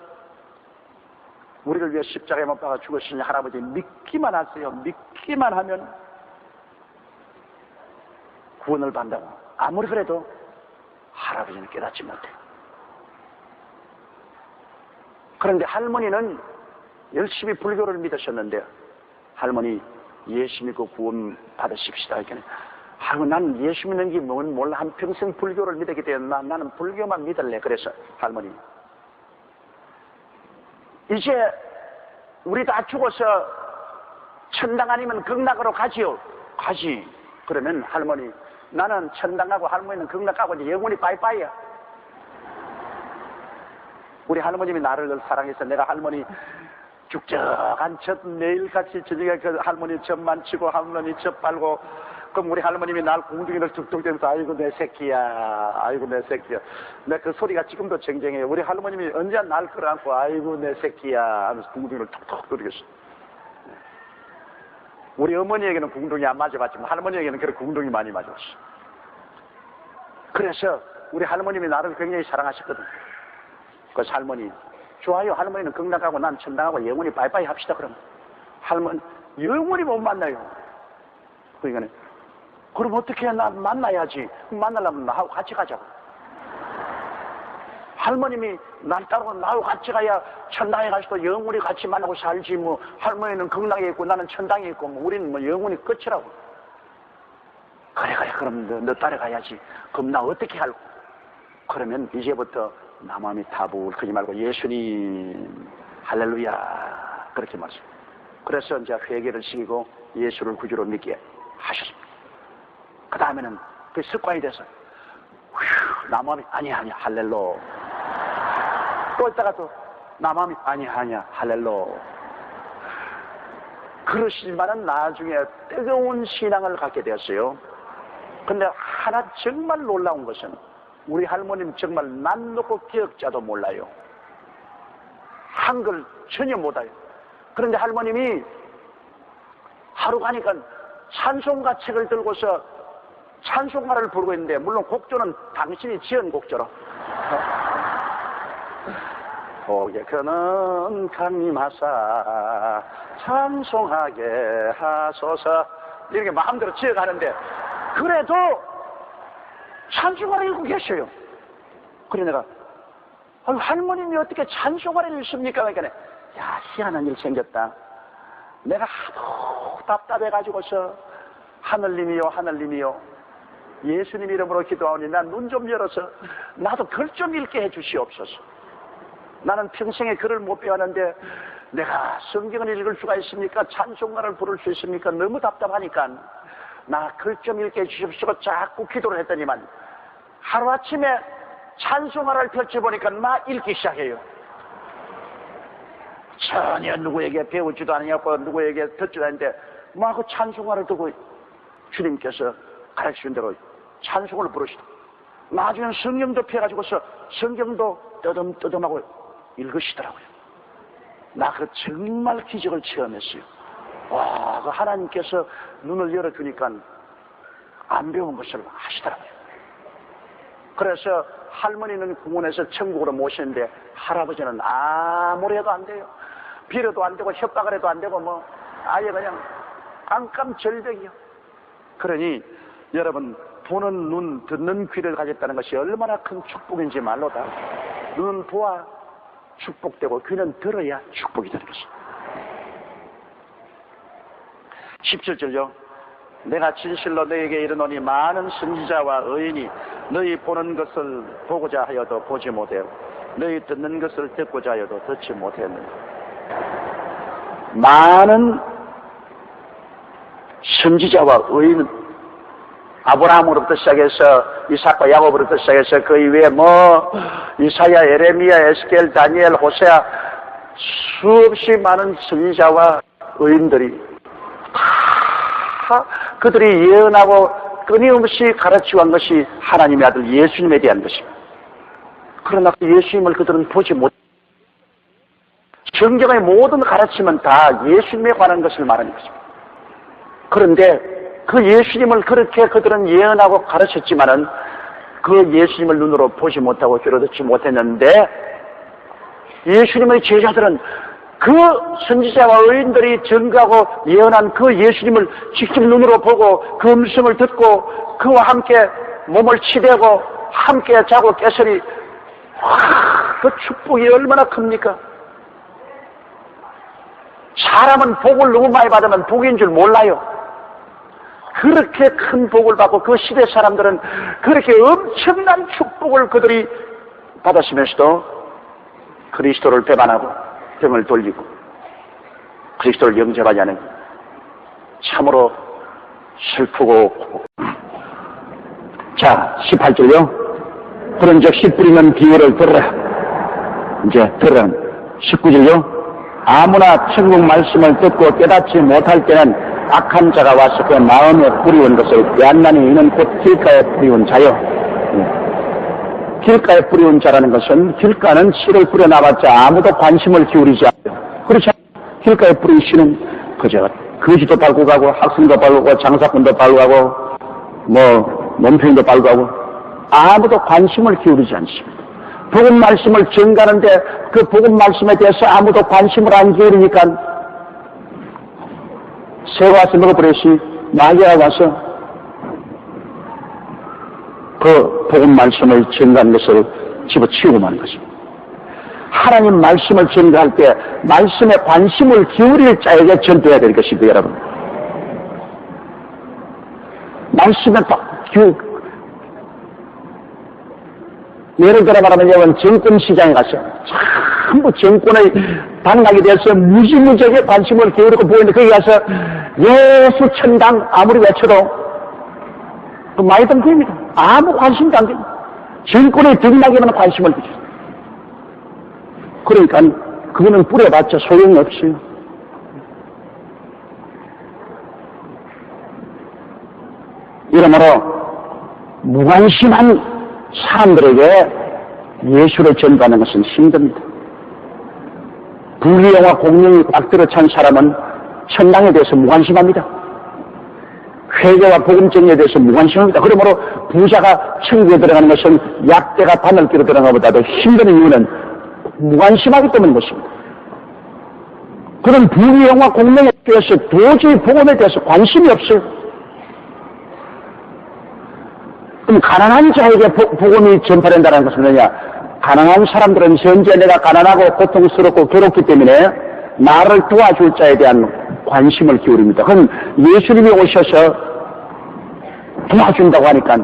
우리를 위해 십자가에 못 박아 죽으시니 할아버지 믿기만 하세요. 믿기만 하면 구원을 받는다고. 아무리 그래도 할아버지는 깨닫지 못해요. 그런데 할머니는 열심히 불교를 믿으셨는데 할머니 예수 믿고 구원 받으십시다. 난 예수 믿는 게 몰라. 한평생 불교를 믿었기 때문에 나는 불교만 믿을래. 그래서 할머니 이제 우리 다 죽어서 천당 아니면 극락으로 가지요. 가지. 그러면 할머니 나는 천당 가고 할머니는 극락 가고 이제 영원히 빠이빠이야. 우리 할머님이 나를 사랑해서 내가 할머니 죽적한 젖 매일같이 저녁에 그 할머니 젖만 치고 할머니 젖 빨고 그럼 우리 할머님이 날 궁둥이를 툭툭 대면서 아이고 내 새끼야, 아이고 내 새끼야. 내 그 소리가 지금도 쟁쟁해요. 우리 할머님이 언제 날 끌어안고 아이고 내 새끼야 하면서 궁둥이를 툭툭 두르겠어. 우리 어머니에게는 궁둥이 안 맞아봤지만 할머니에게는 그렇게 궁둥이 많이 맞았어. 그래서 우리 할머님이 나를 굉장히 사랑하셨거든. 그래서 할머니 좋아요. 할머니는 극락하고 난 천당하고 영원히 빠이빠이 합시다. 그럼 할머니 영원히 못 만나요. 그러니까 그럼 어떻게 나 만나야지. 만나려면 나하고 같이 가자고. 할머님이 날 따르고 나하고 같이 가야 천당에 가서도 영원히 같이 만나고 살지. 할머니는 극락에 있고 나는 천당에 있고 우리는 영원히 끝이라고. 그래 그럼 너 따라가야지. 그럼 나 어떻게 할고? 그러면 이제부터 나 마음이 다불크지 말고 예수님 할렐루야 그렇게 말씀. 그래서 이제 회개를 시키고 예수를 구주로 믿게 하셨습니다. 그 다음에는 그 습관이 돼서 나 마음이 아니야 할렐로. 또 있다가 또 나 마음이 아니야 할렐로. 그러시지만은 나중에 뜨거운 신앙을 갖게 되었어요. 근데 하나 정말 놀라운 것은 우리 할머님 정말 난 놓고 기억자도 몰라요. 한글 전혀 못해요. 그런데 할머님이 하루 가니까 찬송가 책을 들고서 찬송가를 부르고 있는데 물론 곡조는 당신이 지은 곡조로 고개크는 강림하사 찬송하게 하소서 이렇게 마음대로 지어가는데 그래도 찬송가를 읽고 계셔요. 그래 내가 할머님이 어떻게 찬송가를 읽습니까? 그러니까 야, 희한한 일 생겼다. 내가 하도 답답해가지고서 하늘님이요 하늘님이요 예수님 이름으로 기도하오니 난 눈 좀 열어서 나도 글 좀 읽게 해주시옵소서. 나는 평생에 글을 못 배웠는데 내가 성경을 읽을 수가 있습니까? 찬송가를 부를 수 있습니까? 너무 답답하니까 나 글 좀 읽게 해주십시오. 자꾸 기도를 했더니만 하루아침에 찬송가를 펼쳐보니까 막 읽기 시작해요. 전혀 누구에게 배우지도 않냐고 누구에게 듣지도 않는데 막 그 찬송가를 듣고 주님께서 가르치신 대로 찬송을 부르시다. 나중엔 성경도 펴가지고서 성경도 떠듬떠듬하고 읽으시더라고요. 나 그 정말 기적을 체험했어요. 와, 그 하나님께서 눈을 열어주니까 안 배운 것을 하시더라고요. 그래서 할머니는 궁원에서 천국으로 모시는데 할아버지는 아무리 해도 안 돼요. 빌어도 안 되고 협박을 해도 안 되고 뭐 아예 그냥 깜깜절벽이요. 그러니 여러분 보는 눈, 듣는 귀를 가졌다는 것이 얼마나 큰 축복인지 말로다. 눈은 보아 축복되고 귀는 들어야 축복이 되는 것입니다. 17절요. 내가 진실로 너에게 이르노니 많은 선지자와 의인이 너희 보는 것을 보고자 하여도 보지 못하고 너희 듣는 것을 듣고자 하여도 듣지 못했느니라. 많은 선지자와 의인은 아브라함으로부터 시작해서 이삭과 야곱으로부터 시작해서 그 이외에 이사야, 예레미야, 에스겔, 다니엘, 호세아 수없이 많은 선지자와 의인들이 다 그들이 예언하고 끊임없이 가르치고 한 것이 하나님의 아들 예수님에 대한 것입니다. 그러나 예수님을 그들은 보지 못. 성경의 모든 가르침은 다 예수님에 관한 것을 말하는 것입니다. 그런데 그 예수님을 그렇게 그들은 예언하고 가르쳤지만은 그 예수님을 눈으로 보지 못하고 귀로 듣지 못했는데 예수님의 제자들은 그 선지자와 의인들이 증거하고 예언한 그 예수님을 직접 눈으로 보고 그 음성을 듣고 그와 함께 몸을 치대고 함께 자고 깨서니 그 축복이 얼마나 큽니까? 사람은 복을 너무 많이 받으면 복인 줄 몰라요. 그렇게 큰 복을 받고 그 시대 사람들은 그렇게 엄청난 축복을 그들이 받았으면서도 그리스도를 배반하고 등을 돌리고 그리스도를 영접하지 않은 참으로 슬프고 자 18절요. 그런즉 씨 뿌리는 비유를 들으라. 이제 들으라. 19절요. 아무나 천국 말씀을 듣고 깨닫지 못할 때는 악한 자가 와서 그 마음에 뿌리온 것을 빼앗나니 이는 곧 길가에 뿌리온 자요. 길가에 뿌리온 자라는 것은 길가는 씨를 뿌려놔봤자 아무도 관심을 기울이지 않아요. 그렇지 않아요. 길가에 뿌리시는 그저 거지도 밟고 가고 학생도 밟고 가고 장사꾼도 밟고 가고 논평도 밟고 가고 아무도 관심을 기울이지 않습니다. 복음 말씀을 전가하는데 그 복음 말씀에 대해서 아무도 관심을 안 기울이니까 새가 와서 먹어버렸으니 마귀가 와서 그 복음 말씀을 전가하는 것을 집어치우고 마는 것입니다. 하나님 말씀을 전가할 때 말씀에 관심을 기울일 자에게 전도해야 될 것이고요, 여러분. 말씀에 예를 들어 말하면 여러분 정권시장에 가서 전부 정권의 당락에 대해서 무지무지하게 관심을 기울이고 보이는데 거기 가서 예수 천당 아무리 외쳐도 그 많이 든 겁니다. 아무 관심도 안 됩니다. 정권의 등락에만 관심을 두죠. 그러니까 그거는 뿌려봤자 소용이 없어요. 이러므로 무관심한 사람들에게 예수를 전가하는 것은 힘듭니다. 부귀영화 공명이 꽉 들어찬 사람은 천당에 대해서 무관심합니다. 회개와 복음정리에 대해서 무관심합니다. 그러므로 부자가 천국에 들어가는 것은 약대가 바늘기로 들어가는 것보다도 힘든 이유는 무관심하기 때문인 것입니다. 그런 부귀영화 공명에 대해서 도저히 복음에 대해서 관심이 없어요. 그럼 가난한 자에게 복음이 전파된다는 것은 뭐냐? 가난한 사람들은 현재 내가 가난하고 고통스럽고 괴롭기 때문에 나를 도와줄 자에 대한 관심을 기울입니다. 그건 예수님이 오셔서 도와준다고 하니까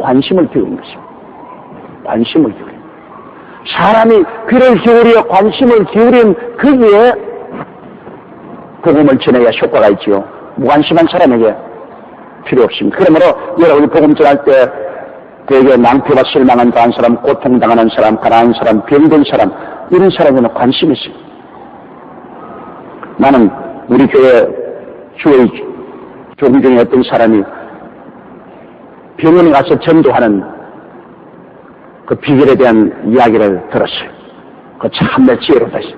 관심을 기울인 것입니다. 관심을 기울인. 사람이 귀를 기울여 관심을 기울인 거기에 복음을 전해야 효과가 있지요. 무관심한 사람에게 필요 없습니다. 그러므로 여러분이 복음 전할 때 되게 낭패와 실망한 당한 사람, 고통당하는 사람, 가난한 사람, 병든 사람, 이런 사람에는 관심이 있습니다. 나는 우리 교회 주의 조금 중에 어떤 사람이 병원에 가서 전도하는 그 비결에 대한 이야기를 들었어요. 그 참내 지혜롭다 했어요.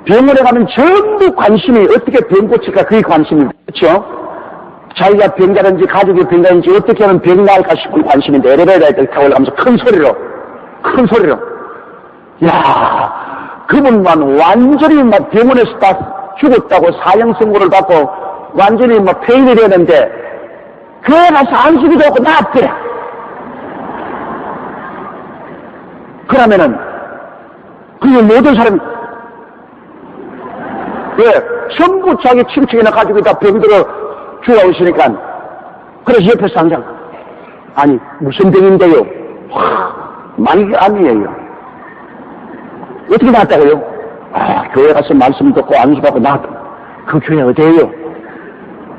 병원에 가면 전부 관심이 어떻게 병 고칠까 그게 관심입니다. 그렇죠? 자기가 병자든지 가족이 병자든지 어떻게 하면 병 나을까 싶은 관심인데 엘리베이터를 타고 올라가면서 큰 소리로 야 그분만 완전히 막 병원에서 다 죽었다고 사형 선고를 받고 완전히 막 폐인이 되는데 교회 가서 안식이 되고 나았대. 그러면은 그게 모든 사람이 왜 전부 자기 친척이나 가족이 다 병들어 죽어오시니까 그래서 옆에서 항상 아니 무슨 병인데요? 만기암이에요. 어떻게 나았다고요? 교회 가서 말씀 듣고 안수받고 나왔다. 그 교회 어디에요?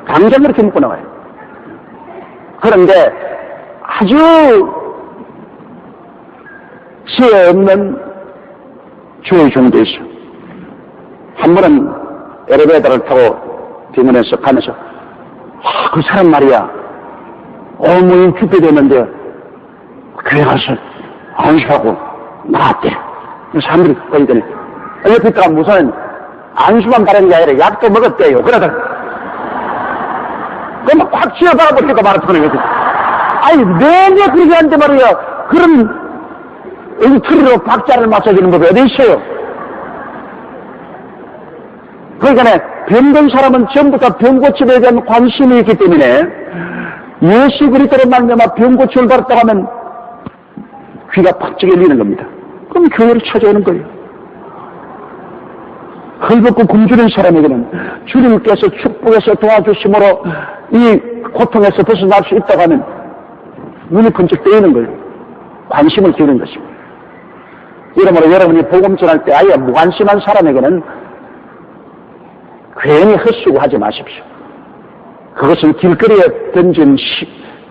당장 그렇게 묻고 나와요. 그런데 아주 지혜 없는 주의 종도 있어. 한 번은 엘리베이터를 타고 병원에서 가면서 그 사람 말이야 어머니 죽게됐는데 교회 가서 안수하고 나왔대. 사람들이 거기더니 옆에 있다가 무슨 안수만 바라는 게 아니라 약도 먹었대요. 그러다 그만 꽉 쥐어 박아버리니까 말았다는 거지. 아니 내내 그렇게 하는데 말이야 그런 엉터리로 박자를 맞춰주는 법이 어디 있어요? 그러니까 병든 사람은 전부 다 병고침에 대한 관심이 있기 때문에 예수 그리스도로 말미암아 병고침을 받았다고 하면 귀가 팍 열리는 겁니다. 그럼 교회를 찾아오는 거예요. 헐벗고 굶주린 사람에게는 주님께서 축복해서 도와주심으로 이 고통에서 벗어날 수 있다고 하면 눈이 번쩍 뜨이는 거예요. 관심을 기울이는 것입니다. 이러므로 여러분이 복음 전할 때 아예 무관심한 사람에게는 괜히 헛수고하지 마십시오. 그것은 길거리에 던진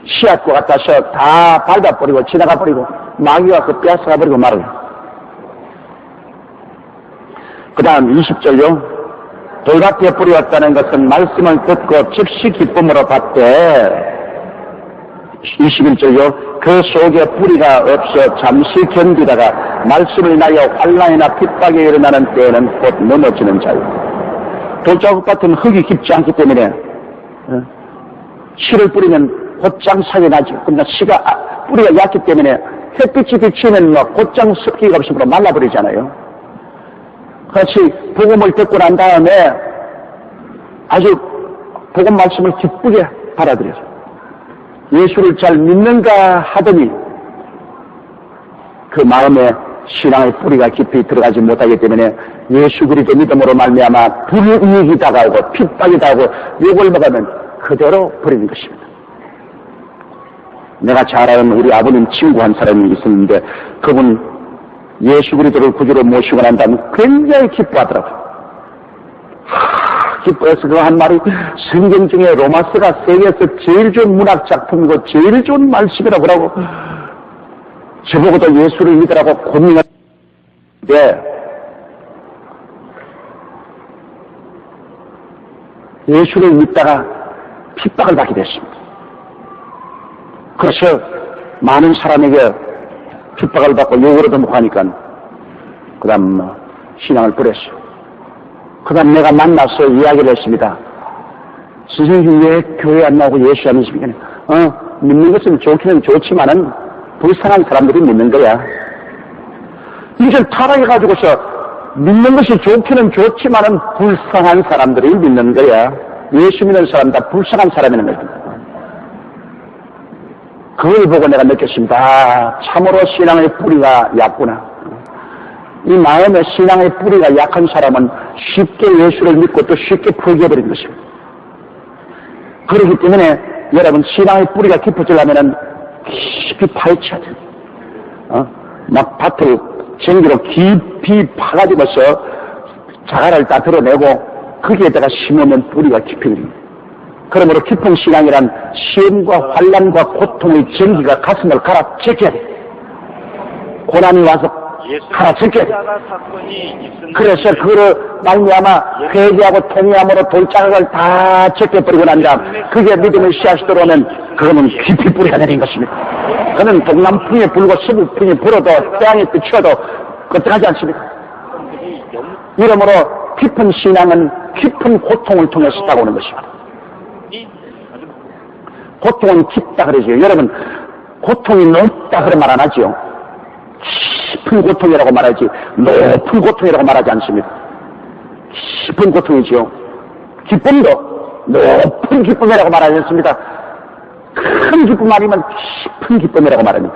씨앗과 같아서 다 밟아버리고 지나가버리고 마귀가 그 빼앗아가버리고 말아요. 그 다음 20절요. 돌밭에 뿌리웠다는 것은 말씀을 듣고 즉시 기쁨으로 받되 21절요. 그 속에 뿌리가 없어 잠시 견디다가 말씀을 인하여 환난이나 핍박에 일어나는 때에는 곧 넘어지는 자요. 돌자국 같은 흙이 깊지 않기 때문에 씨를 뿌리면 곧장 사게 나지. 그러나 뿌리가 얕기 때문에 햇빛이 비치면 곧장 습기가 없으므로 말라버리잖아요. 같이 복음을 듣고 난 다음에 아주 복음 말씀을 기쁘게 받아들여서 예수를 잘 믿는가 하더니 그 마음에 신앙의 뿌리가 깊이 들어가지 못하기 때문에 예수 그리스도 믿음으로 말미암아 불이익이 다가오고 핍박이 다가오고 욕을 먹으면 그대로 버리는 것입니다. 내가 잘 아는 우리 아버님 친구 한 사람이 있었는데 그분 예수 그리스도를 구주로 모시고 난 다음에 굉장히 기뻐하더라고요. 기뻐해서 그 한 말이 성경 중에 로마서가 세계에서 제일 좋은 문학 작품이고 제일 좋은 말씀이라고 그러고 저보고도 예수를 믿으라고 고민하는데 예수를 믿다가 핍박을 받게 됐습니다. 그래서 많은 사람에게 핍박을 받고 욕을 얻어먹고 하니까 그 다음 신앙을 버렸어요. 그 다음 내가 만나서 이야기를 했습니다. 선생님 왜 교회 안 나오고 예수 안 믿습니까? 믿는 것은 좋기는 좋지만은 불쌍한 사람들이 믿는 거야. 이걸 타락해가지고서 믿는 것이 좋기는 좋지만은 불쌍한 사람들이 믿는 거야. 예수 믿는 사람 다 불쌍한 사람이라는 거야. 그걸 보고 내가 느꼈습니다. 아, 참으로 신앙의 뿌리가 얕구나. 이 마음의 신앙의 뿌리가 약한 사람은 쉽게 예수를 믿고 또 쉽게 포기해버린 것입니다. 그렇기 때문에 여러분, 신앙의 뿌리가 깊어지려면 깊이 파헤쳐야 돼요. 막 밭을 전기로 깊이 파가지고서 자갈을 다 드러내고 거기에다가 심으면 뿌리가 깊어집니다. 그러므로 깊은 신앙이란 시험과 환난과 고통의 전기가 가슴을 갈아제껴야 돼요. 고난이 와서 갈아제껴야 돼요. 그래서 그거를 말미암아 회개하고 통회함으로 돌자각을 다 제껴버리고 난 다음 그게 믿음의 씨앗이 들어오면 그거는 깊이 뿌리가 내린 것입니다. 그는 동남풍이 불고 서북풍이 불어도 태양이 비추어도 끄떡하지 않습니다. 이러므로 깊은 신앙은 깊은 고통을 통해서 다가오는 것입니다. 고통은 깊다 그러죠. 여러분, 고통이 높다 그런 말 안 하지요. 깊은 고통이라고 말하지 높은 고통이라고 말하지 않습니다. 깊은 고통이지요. 기쁨도 높은 기쁨이라고 말하지 않습니다. 큰 기쁨 아니면 깊은 기쁨이라고 말합니다.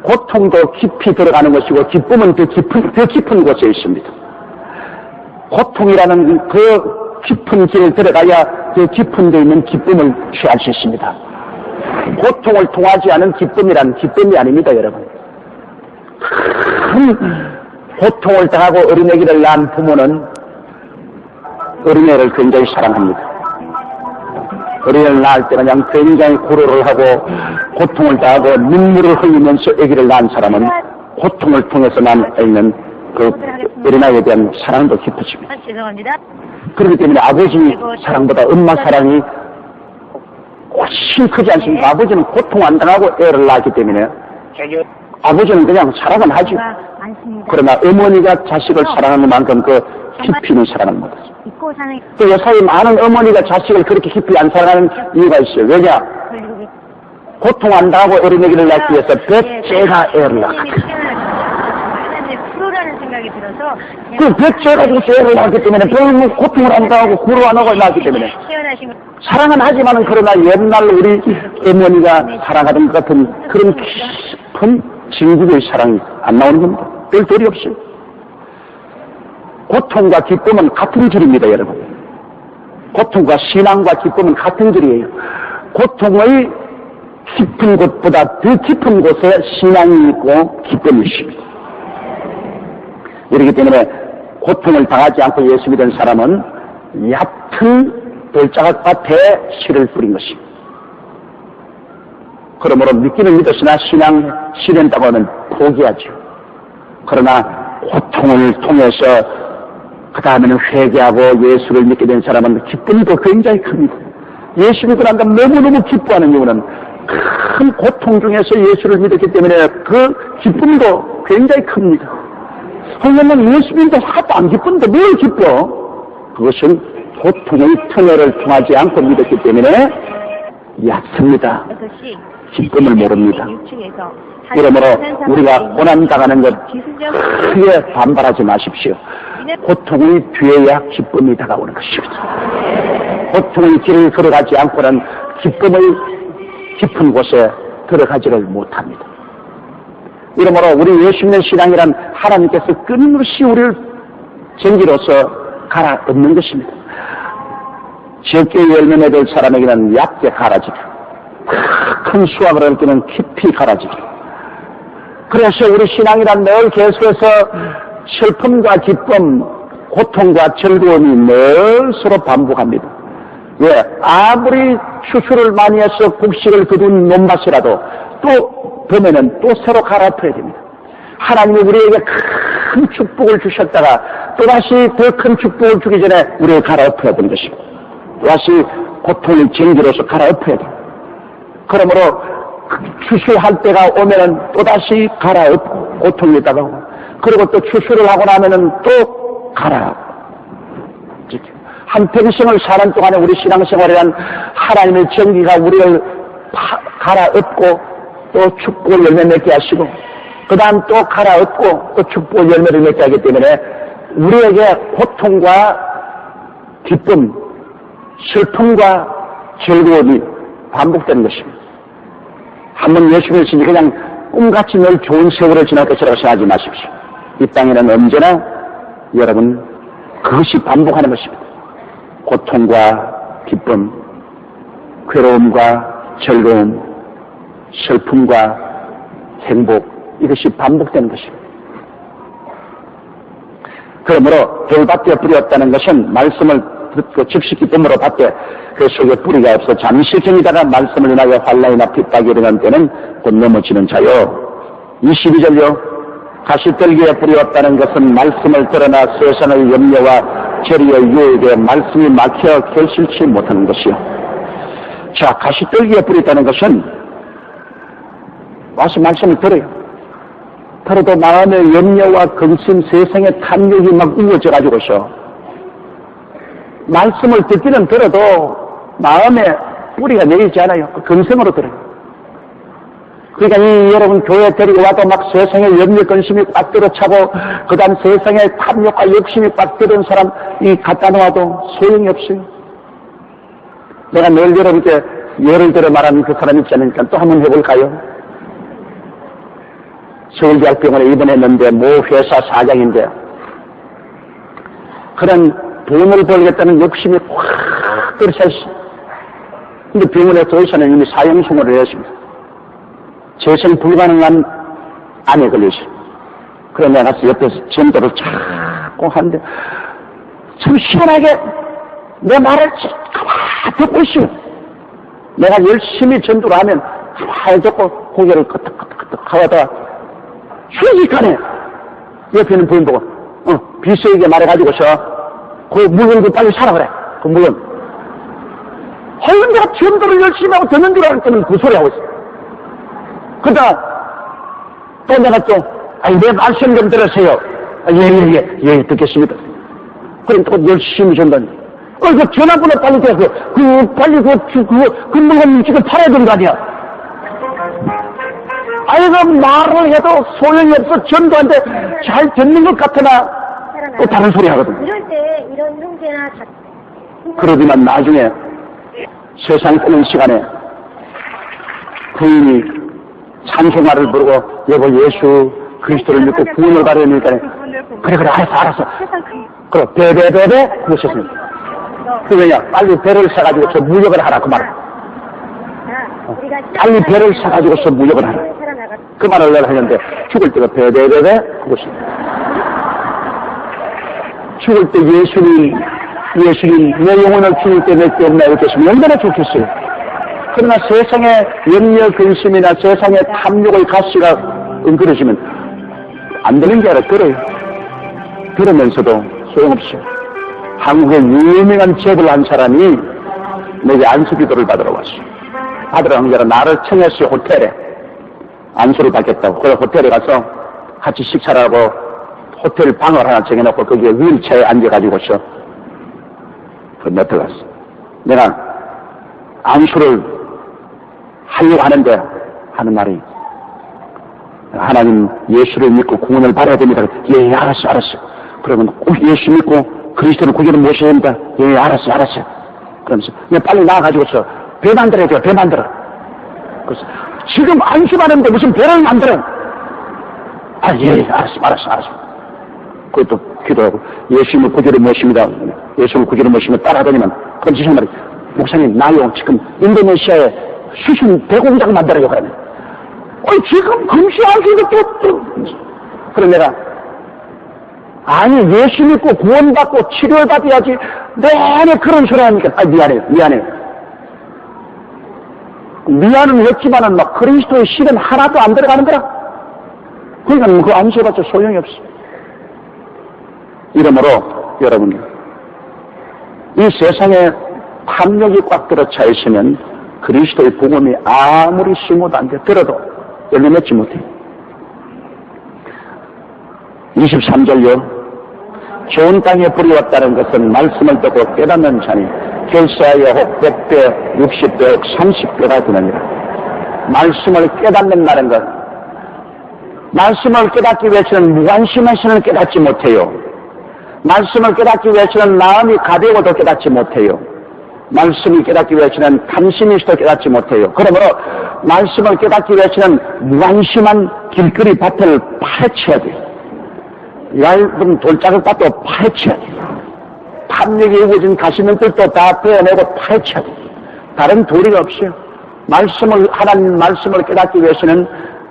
고통도 깊이 들어가는 것이고 기쁨은 더 깊은 곳에 있습니다. 고통이라는 그 깊은 길을 들어가야 그 깊은 데 있는 기쁨을 취할 수 있습니다. 고통을 통하지 않은 기쁨이란 기쁨이 아닙니다, 여러분. 큰 고통을 당하고 어린애기를 낳은 부모는 어린애를 굉장히 사랑합니다. 어린애를 낳을 때 그냥 굉장히 고려를 하고 고통을 당하고 눈물을 흘리면서 아기를 낳은 사람은 고통을 통해서 난 있는 그 어린아이에 대한 사랑도 깊어집니다. 죄송합니다. 그렇기 때문에 아버지 사랑보다 엄마 사랑이 훨씬 크지 않습니까? 아버지는 고통 안 당하고 애를 낳았기 때문에 아버지는 그냥 사랑은 하죠. 그러나 어머니가 자식을 사랑하는 만큼 그 깊이는 사랑하는 거죠. 또 요사이 많은 어머니가 자식을 그렇게 깊이 안 사랑하는 이유가 있어요. 왜냐? 고통 안 당하고 어린애기를 낳기 위해서 백제가 애를 낳았거든요. 그 백제 가지고 애를 낳았기 때문에 별 고통을 안 당하고 구로 안 하고 낳았기 때문에 사랑은 하지만은 그러나 옛날 우리 어머니가 사랑하던 것 같은 그런 깊은 진국의 사랑이 안 나오는 겁니다. 별 도리 없이. 고통과 기쁨은 같은 길입니다, 여러분. 고통과 신앙과 기쁨은 같은 길이에요. 고통의 깊은 곳보다 더 깊은 곳에 신앙이 있고 기쁨이 있습니다. 그렇기 때문에 고통을 당하지 않고 예수 믿은 사람은 얕은 돌자각밭에 씨를 뿌린 것입니다. 그러므로 믿기는 믿었으나 신앙 실현다고 하면 포기하죠. 그러나 고통을 통해서 그 다음에는 회개하고 예수를 믿게 된 사람은 기쁨도 굉장히 큽니다. 예수 믿고 난 다음 너무너무 기뻐하는 이유는 큰 고통 중에서 예수를 믿었기 때문에 그 기쁨도 굉장히 큽니다. 그러면 예수 믿는데 하나도 안 기쁜데 뭘 기뻐? 그것은 고통의 터널을 통하지 않고 믿었기 때문에 얕습니다. 기쁨을 모릅니다. 그러므로 우리가 고난당하는 것 크게 반발하지 마십시오. 고통의 뒤에야 기쁨이 다가오는 것입니다. 고통의 길을 걸어가지 않고는 기쁨의 깊은 곳에 들어가지를 못합니다. 이러므로 우리 예수 믿는 신앙이란 하나님께서 끊임없이 우리를 전기로서 갈아엎는 것입니다. 적게 열매 맺을 사람에게는 얕게 갈아지고 큰 수확을 얻을 때는 깊이 갈아지고 그래서 우리 신앙이란 늘 계속해서 슬픔과 기쁨, 고통과 즐거움이 늘 서로 반복합니다. 왜? 아무리 추수를 많이 해서 곡식을 거둔 논밭이라도 또 봄에는 또 새로 갈아엎어야 됩니다. 하나님이 우리에게 큰 축복을 주셨다가 또다시 더 큰 축복을 주기 전에 우리를 갈아엎어야 되는 것입니다. 또다시 고통의 전기로서 갈아엎어야 됩니다. 그러므로 추수할 때가 오면은 또다시 갈아엎고 고통이 다가오고 그리고 또 추수를 하고 나면은 또 갈아엎고 한평생을 사는 동안에 우리 신앙생활이란 하나님의 전기가 우리를 갈아엎고 또 축복을 열매 맺게 하시고 그 다음 또 갈아엎고 또 축복을 열매를 맺게 하기 때문에 우리에게 고통과 기쁨, 슬픔과 즐거움이 반복되는 것입니다. 한번 예수를 믿으니 그냥 꿈같이 늘 좋은 세월을 지날 것이라고 생각하지 마십시오. 이 땅에는 언제나 여러분 그것이 반복하는 것입니다. 고통과 기쁨, 괴로움과 즐거움, 슬픔과 행복, 이것이 반복되는 것입니다. 그러므로 돌밭에 뿌리 없다는 것은 말씀을 듣고 즉시 기쁨으로 받되 그 속에 뿌리가 없어 잠시 견이다가 말씀을 인하여 환난이나 핍박이 일어난 때는 곧 넘어지는 자요. 22절요. 가시떨기에 뿌리 없다는 것은 말씀을 드러나 세상의 염려와 재리의 유혹에 말씀이 막혀 결실치 못하는 것이요. 자, 가시떨기에 뿌리 있다는 것은 와서 말씀을 들어요. 들어도 마음의 염려와 근심, 세상의 탐욕이 막 우거져가지고서 말씀을 듣기는 들어도 마음에 뿌리가 내리지 않아요. 근성으로 들어요. 그러니까 이 여러분 교회 데리고 와도 막 세상의 염려 근심이 꽉 들어차고 그 다음 세상의 탐욕과 욕심이 꽉 들은 사람 이 갖다 놓아도 소용이 없어요. 내가 늘 여러분께 예를 들어 말하는 그 사람 있지 않으니까 또 한번 해볼까요? 서울대학병원에 입원했는데 모 회사 사장인데 그런 돈을 벌겠다는 욕심이 확 들어찼어. 근데 병원에 더 이상은 이미 사형선고를 했습니다. 재생 불가능한 암에 걸렸어요. 그래 내가 가서 옆에서 전도를 자꾸 하는데 참 시원하게 내 말을 가만히 듣고 있어요. 내가 열심히 전도를 하면 가만히 듣고 고개를 끄덕끄덕끄덕 하다가 순식간에 옆에 있는 부인 보고 비서에게 말해가지고서 그 물건 그 빨리 사라 그래. 그 물건. 내가 전도를 열심히 하고 듣는 줄 알았더니 그 소리 하고 있어. 그러다 또 내가 또 내 말씀 좀 들으세요. 예, 듣겠습니다. 그럼 또 열심히 전도하니 그 전화번호 빨리 돼. 빨리 그 물건 지금 팔아야 되는 거 아니야. 그 말을 해도 소용이 없어. 전도한테 잘 듣는 것 같으나 또 다른 소리 하거든. 이럴 때 이런 형제나 그러지만 나중에 세상 뜨는 시간에 부인이 찬송가를 부르고 여보 예수 그리스도를 믿고 구원을 받으니까 그래 알았어. 그래 배배배배 그러셨습니다. 그러냐 빨리 배를 사가지고 저 무역을 하라 그 말을. 빨리 배를 사가지고서 무역을 하라. 그 말을 내가 하는데 죽을 때가 배배배배 그것입니다. 죽을 때 예수님 내 영혼을 주님께 맺게 없나 이렇게 했으면 얼마나 좋겠어요. 그러나 세상의 염려 근심이나 세상의 탐욕의 가시가 엉그러지면 안 되는 게 아니라 들어요. 들으면서도 소용없어요. 한국의 유명한 제불 한 사람이 내게 안수기도를 받으러 왔어요. 받으러 간 게 아니라 나를 청했어요. 호텔에 안수를 받겠다고. 그래서 호텔에 가서 같이 식사를 하고 호텔 방을 하나 정해놓고 거기에 휠체어에 앉아가지고서 건너 들어갔어. 내가 안수를 하려고 하는데 하는 말이 하나님 예수를 믿고 구원을 받아야 됩니다. 예, 알았어. 그러면 꼭 예수 믿고 그리스도를 구주로 모셔야 됩니다. 예, 알았어. 그러면서 빨리 나와가지고서 배 만들어야죠. 배 만들어. 그래서 지금 안수하는데 무슨 배를 만들어? 예, 알았어. 그것도 기도하고 예수님을 구주로 모십니다. 예수를 구주로 모시면 따라하더니만 그럼 지금 말이 목사님 나요 지금 인도네시아에 수신 대공장 만들어요 그러면 지금 금시안수도 또 그럼 내가 아니 예수 믿고 구원받고 치료를 받아야지 내내 그런 소리 하니까 미안은 했지만은 막 그리스도의 실은 하나도 안 들어가는 거라. 그러니까 그 안수해봤자 소용이 없어. 이러므로 여러분 이 세상에 탐욕이 꽉 들어차 있으면 그리스도의 복음이 아무리 심어도 안 돼. 들어도 열매 맺지 못해. 23절요. 좋은 땅에 뿌리 왔다는 것은 말씀을 듣고 깨닫는 자니 결사하여 100배, 60배, 30배가 되느니라. 말씀을 깨닫는 말은 것. 말씀을 깨닫기 위해서는 무관심해서는 깨닫지 못해요. 말씀을 깨닫기 위해서는 마음이 가벼워도 깨닫지 못해요. 말씀을 깨닫기 위해서는 탐심이 있어도 깨닫지 못해요. 그러므로 말씀을 깨닫기 위해서는 무관심한 길거리 밭을 파헤쳐야 돼요. 얇은 돌짝을 따도 파헤쳐야 돼요. 탐욕에 우거진 가시ment들도 다 빼어내고 파헤쳐야 돼요. 다른 도리가 없어요. 하나님 말씀을 깨닫기 위해서는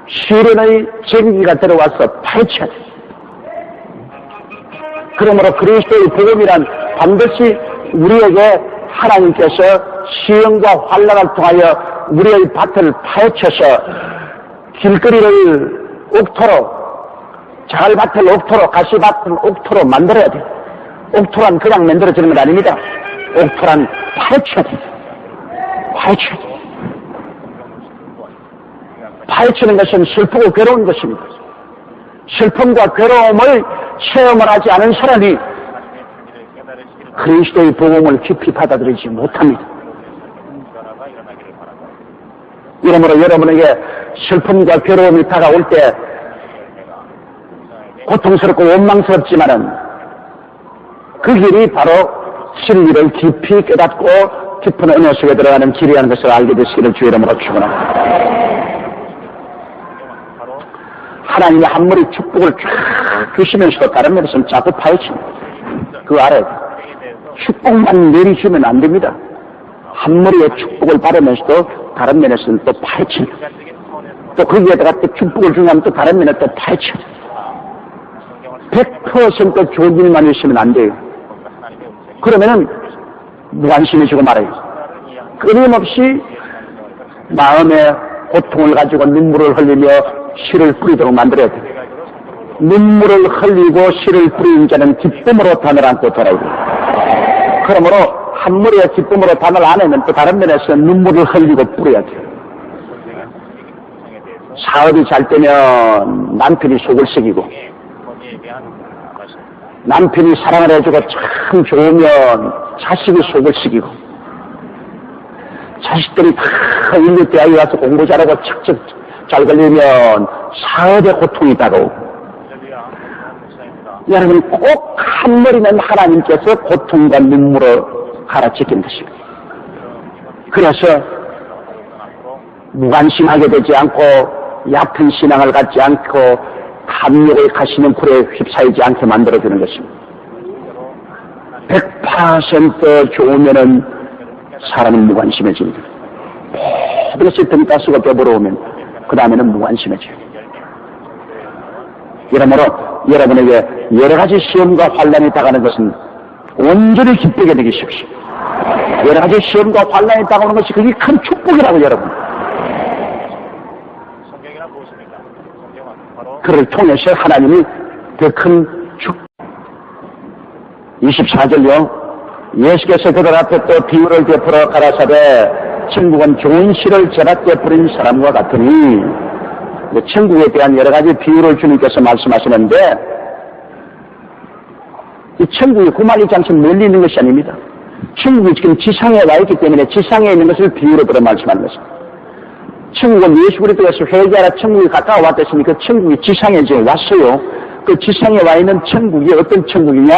시련의 전기가 들어와서 파헤쳐야 돼요. 그러므로 그리스도의 복음이란 반드시 우리에게 하나님께서 시험과 환난을 통하여 우리의 밭을 파헤쳐서 길거리를 옥토로, 자갈밭을 옥토로, 가시밭을 옥토로 만들어야 돼요. 옥토란 그냥 만들어지는 건 아닙니다. 옥토란 파헤쳐야 돼요. 파헤쳐야 돼요. 파헤치는 것은 슬프고 괴로운 것입니다. 슬픔과 괴로움을 체험을 하지 않은 사람이 그리스도의 복음을 깊이 받아들이지 못합니다. 이러므로 여러분에게 슬픔과 괴로움이 다가올 때 고통스럽고 원망스럽지만은 그 길이 바로 진리를 깊이 깨닫고 깊은 은혜 속에 들어가는 길이라는 것을 알게 되시기를 주의 이름으로 축원합니다. 하나님의 한 머리 축복을 쫙 주시면서도 다른 면에서는 자꾸 파헤칩니다. 그 아래 축복만 내리시면 안 됩니다. 한 머리의 축복을 받으면서도 다른 면에서는 또 파헤칩니다. 또 거기에다가 또 축복을 주면 또 다른 면에 또 파헤칩니다. 100% 좋은 일만 있으면 안 돼요. 그러면은 무관심해지고 말아요. 끊임없이 마음의 고통을 가지고 눈물을 흘리며 씨를 뿌리도록 만들어야 돼요. 눈물을 흘리고 씨를 뿌리는 자는 기쁨으로 단을 안고 돌아야 돼요. 그러므로 한 머리의 기쁨으로 단을 안 하면 또 다른 면에서 눈물을 흘리고 뿌려야 돼요. 사업이 잘 되면 남편이 속을 썩이고, 남편이 사랑을 해주고 참 좋으면 자식이 속을 썩이고, 자식들이 다 1년 대학에 와서 공부 잘하고 척척 잘 걸리면 사업의 고통이 다가오고, 여러분 꼭 한 머리는 하나님께서 고통과 눈물을 갈아치킨 것입니다. 그래서 무관심하게 되지 않고 얕은 신앙을 갖지 않고 탐욕의 가시ment불에 휩싸이지 않게 만들어주는 것입니다. 100% 좋으면은 사람은 무관심해집니다. 모든 것이 등가스가 되버려오면 그 다음에는 무관심해져요. 이러므로 여러분에게 여러 가지 시험과 환난이 다가오는 것은 온전히 기쁘게 되십시오. 여러 가지 시험과 환난이 다가오는 것이 그게 큰 축복이라고 여러분. 그를 통해서 하나님이 더 큰 축복. 24절요. 예수께서 그들 앞에 또 비유를 베풀어 가라사대 천국은 좋은 씨를 벼밭에 뿌린 사람과 같으니, 천국에 대한 여러 가지 비유를 주님께서 말씀하시는데, 이 천국이 구만이지 않게 멀리 있는 것이 아닙니다. 천국이 지금 지상에 와 있기 때문에 지상에 있는 것을 비유로 들어 말씀하는 것입니다. 천국은 예수 그리스도에서 회개하라 천국이 가까워 왔다시니 그 천국이 지상에 지금 왔어요. 그 지상에 와 있는 천국이 어떤 천국이냐?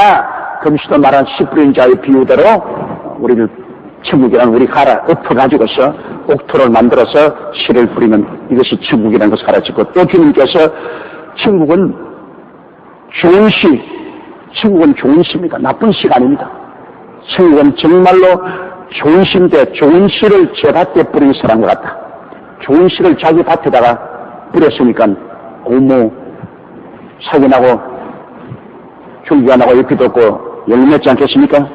금시도 말한 씨 뿌린 자의 비유대로 우리를 천국이란 우리 가라 엎어가지고서 옥토를 만들어서 씨를 뿌리면 이것이 천국이라는 것을 가르치고, 또 주님께서 천국은 좋은 씨, 천국은 좋은 씨입니다. 나쁜 씨가 아닙니다. 천국은 정말로 좋은 씨인데 좋은 씨를 제 밭에 뿌린 사람과 같다. 좋은 씨를 자기 밭에다가 뿌렸으니까 고무 사기 나고 줄기가 나고 잎이 돋고 열매 맺지 않겠습니까?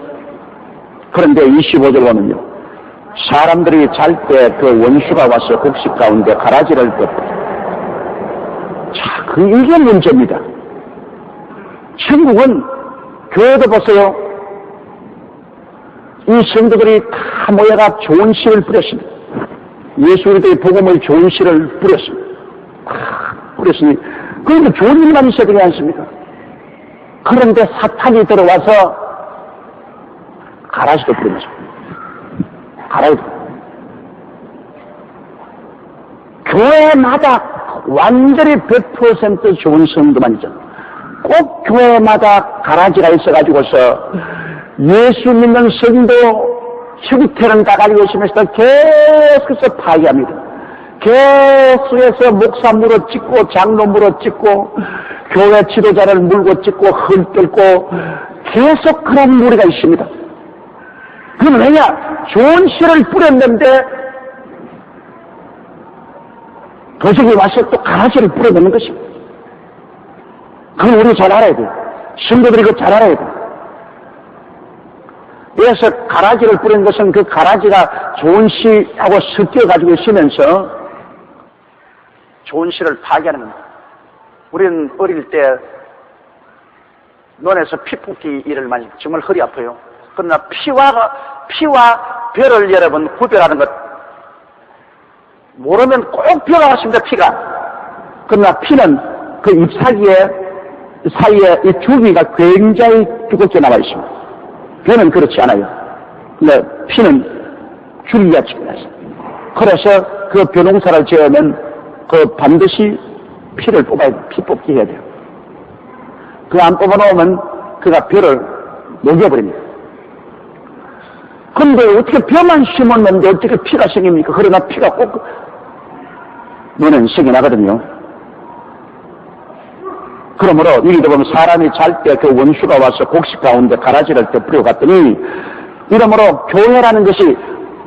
그런데 25절 보면요. 사람들이 잘 때 그 원수가 와서 곡식 가운데 가라지를 덮어. 자, 이게 문제입니다. 천국은 교회도 보세요. 이 성도들이 다 모여가 좋은 씨를 뿌렸습니다. 예수 그리스도의 복음의 좋은 씨를 뿌렸습니다. 뿌렸으니 그런데 좋은 일만 있어야 되지 않습니까? 그런데 사탄이 들어와서 가라지도 뿌리면서 가라지도 교회마다 완전히 100% 좋은 성도만 있잖아요. 꼭 교회마다 가라지가 있어가지고서 예수 믿는 성도 형태는 다 가지고 있으면서 계속해서 파괴합니다. 계속해서 목사 물어찍고 장로 물어찍고 교회 지도자를 물고 찍고 헐뜯고 계속 그런 무리가 있습니다. 그건 왜냐? 좋은 씨를 뿌렸는데 도적이 와서 또 가라지를 뿌려놓는 것입니다. 그건 우리 잘 알아야 돼요. 신도들이 그거 잘 알아야 돼요. 그래서 가라지를 뿌린 것은 그 가라지가 좋은 씨하고 섞여가지고 있으면서 좋은 씨를 파괴하는 겁니다. 우리는 어릴 때 논에서 피 뽑기 일을 많이 정말 허리 아파요. 그러나 피와 벼를 여러분 구별하는 것 모르면 꼭 벼가 왔습니다. 피가. 그러나 피는 그 잎사귀의 사이에 이 줄기가 굉장히 두껍게 남아 있습니다. 벼는 그렇지 않아요. 근데 피는 줄기가 짙어요. 그래서 그 벼농사를 지으면 그 반드시 피를 뽑아야 돼요. 피 뽑기 해야 돼요. 그 안 뽑아놓으면 그가 벼를 녹여버립니다. 근데 어떻게 벼만 심었는데 어떻게 피가 생깁니까? 그러나 피가 꼭 눈은 색이 나거든요. 그러므로 여기도 보면 사람이 잘 때 그 원수가 와서 곡식 가운데 가라지를 때 뿌려갔더니 이러므로 교회라는 것이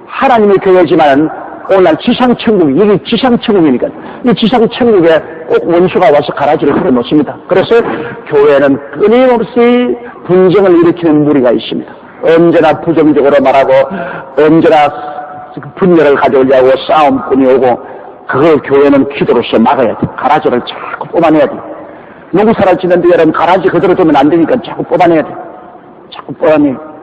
하나님의 교회지만 오늘날 지상천국, 여기 지상천국이니까 이 지상천국에 꼭 원수가 와서 가라지를 뿌려놓습니다. 그래서 교회는 끊임없이 분쟁을 일으키는 무리가 있습니다. 언제나 부정적으로 말하고 언제나 분열을 가져오려고 싸움꾼이 오고 그걸 교회는 기도로서 막아야 돼. 가라지를 자꾸 뽑아내야 돼. 농사를 짓는데 여러분 가라지 그대로 두면 안 되니까 자꾸 뽑아내야 돼. 자꾸 뽑아내요.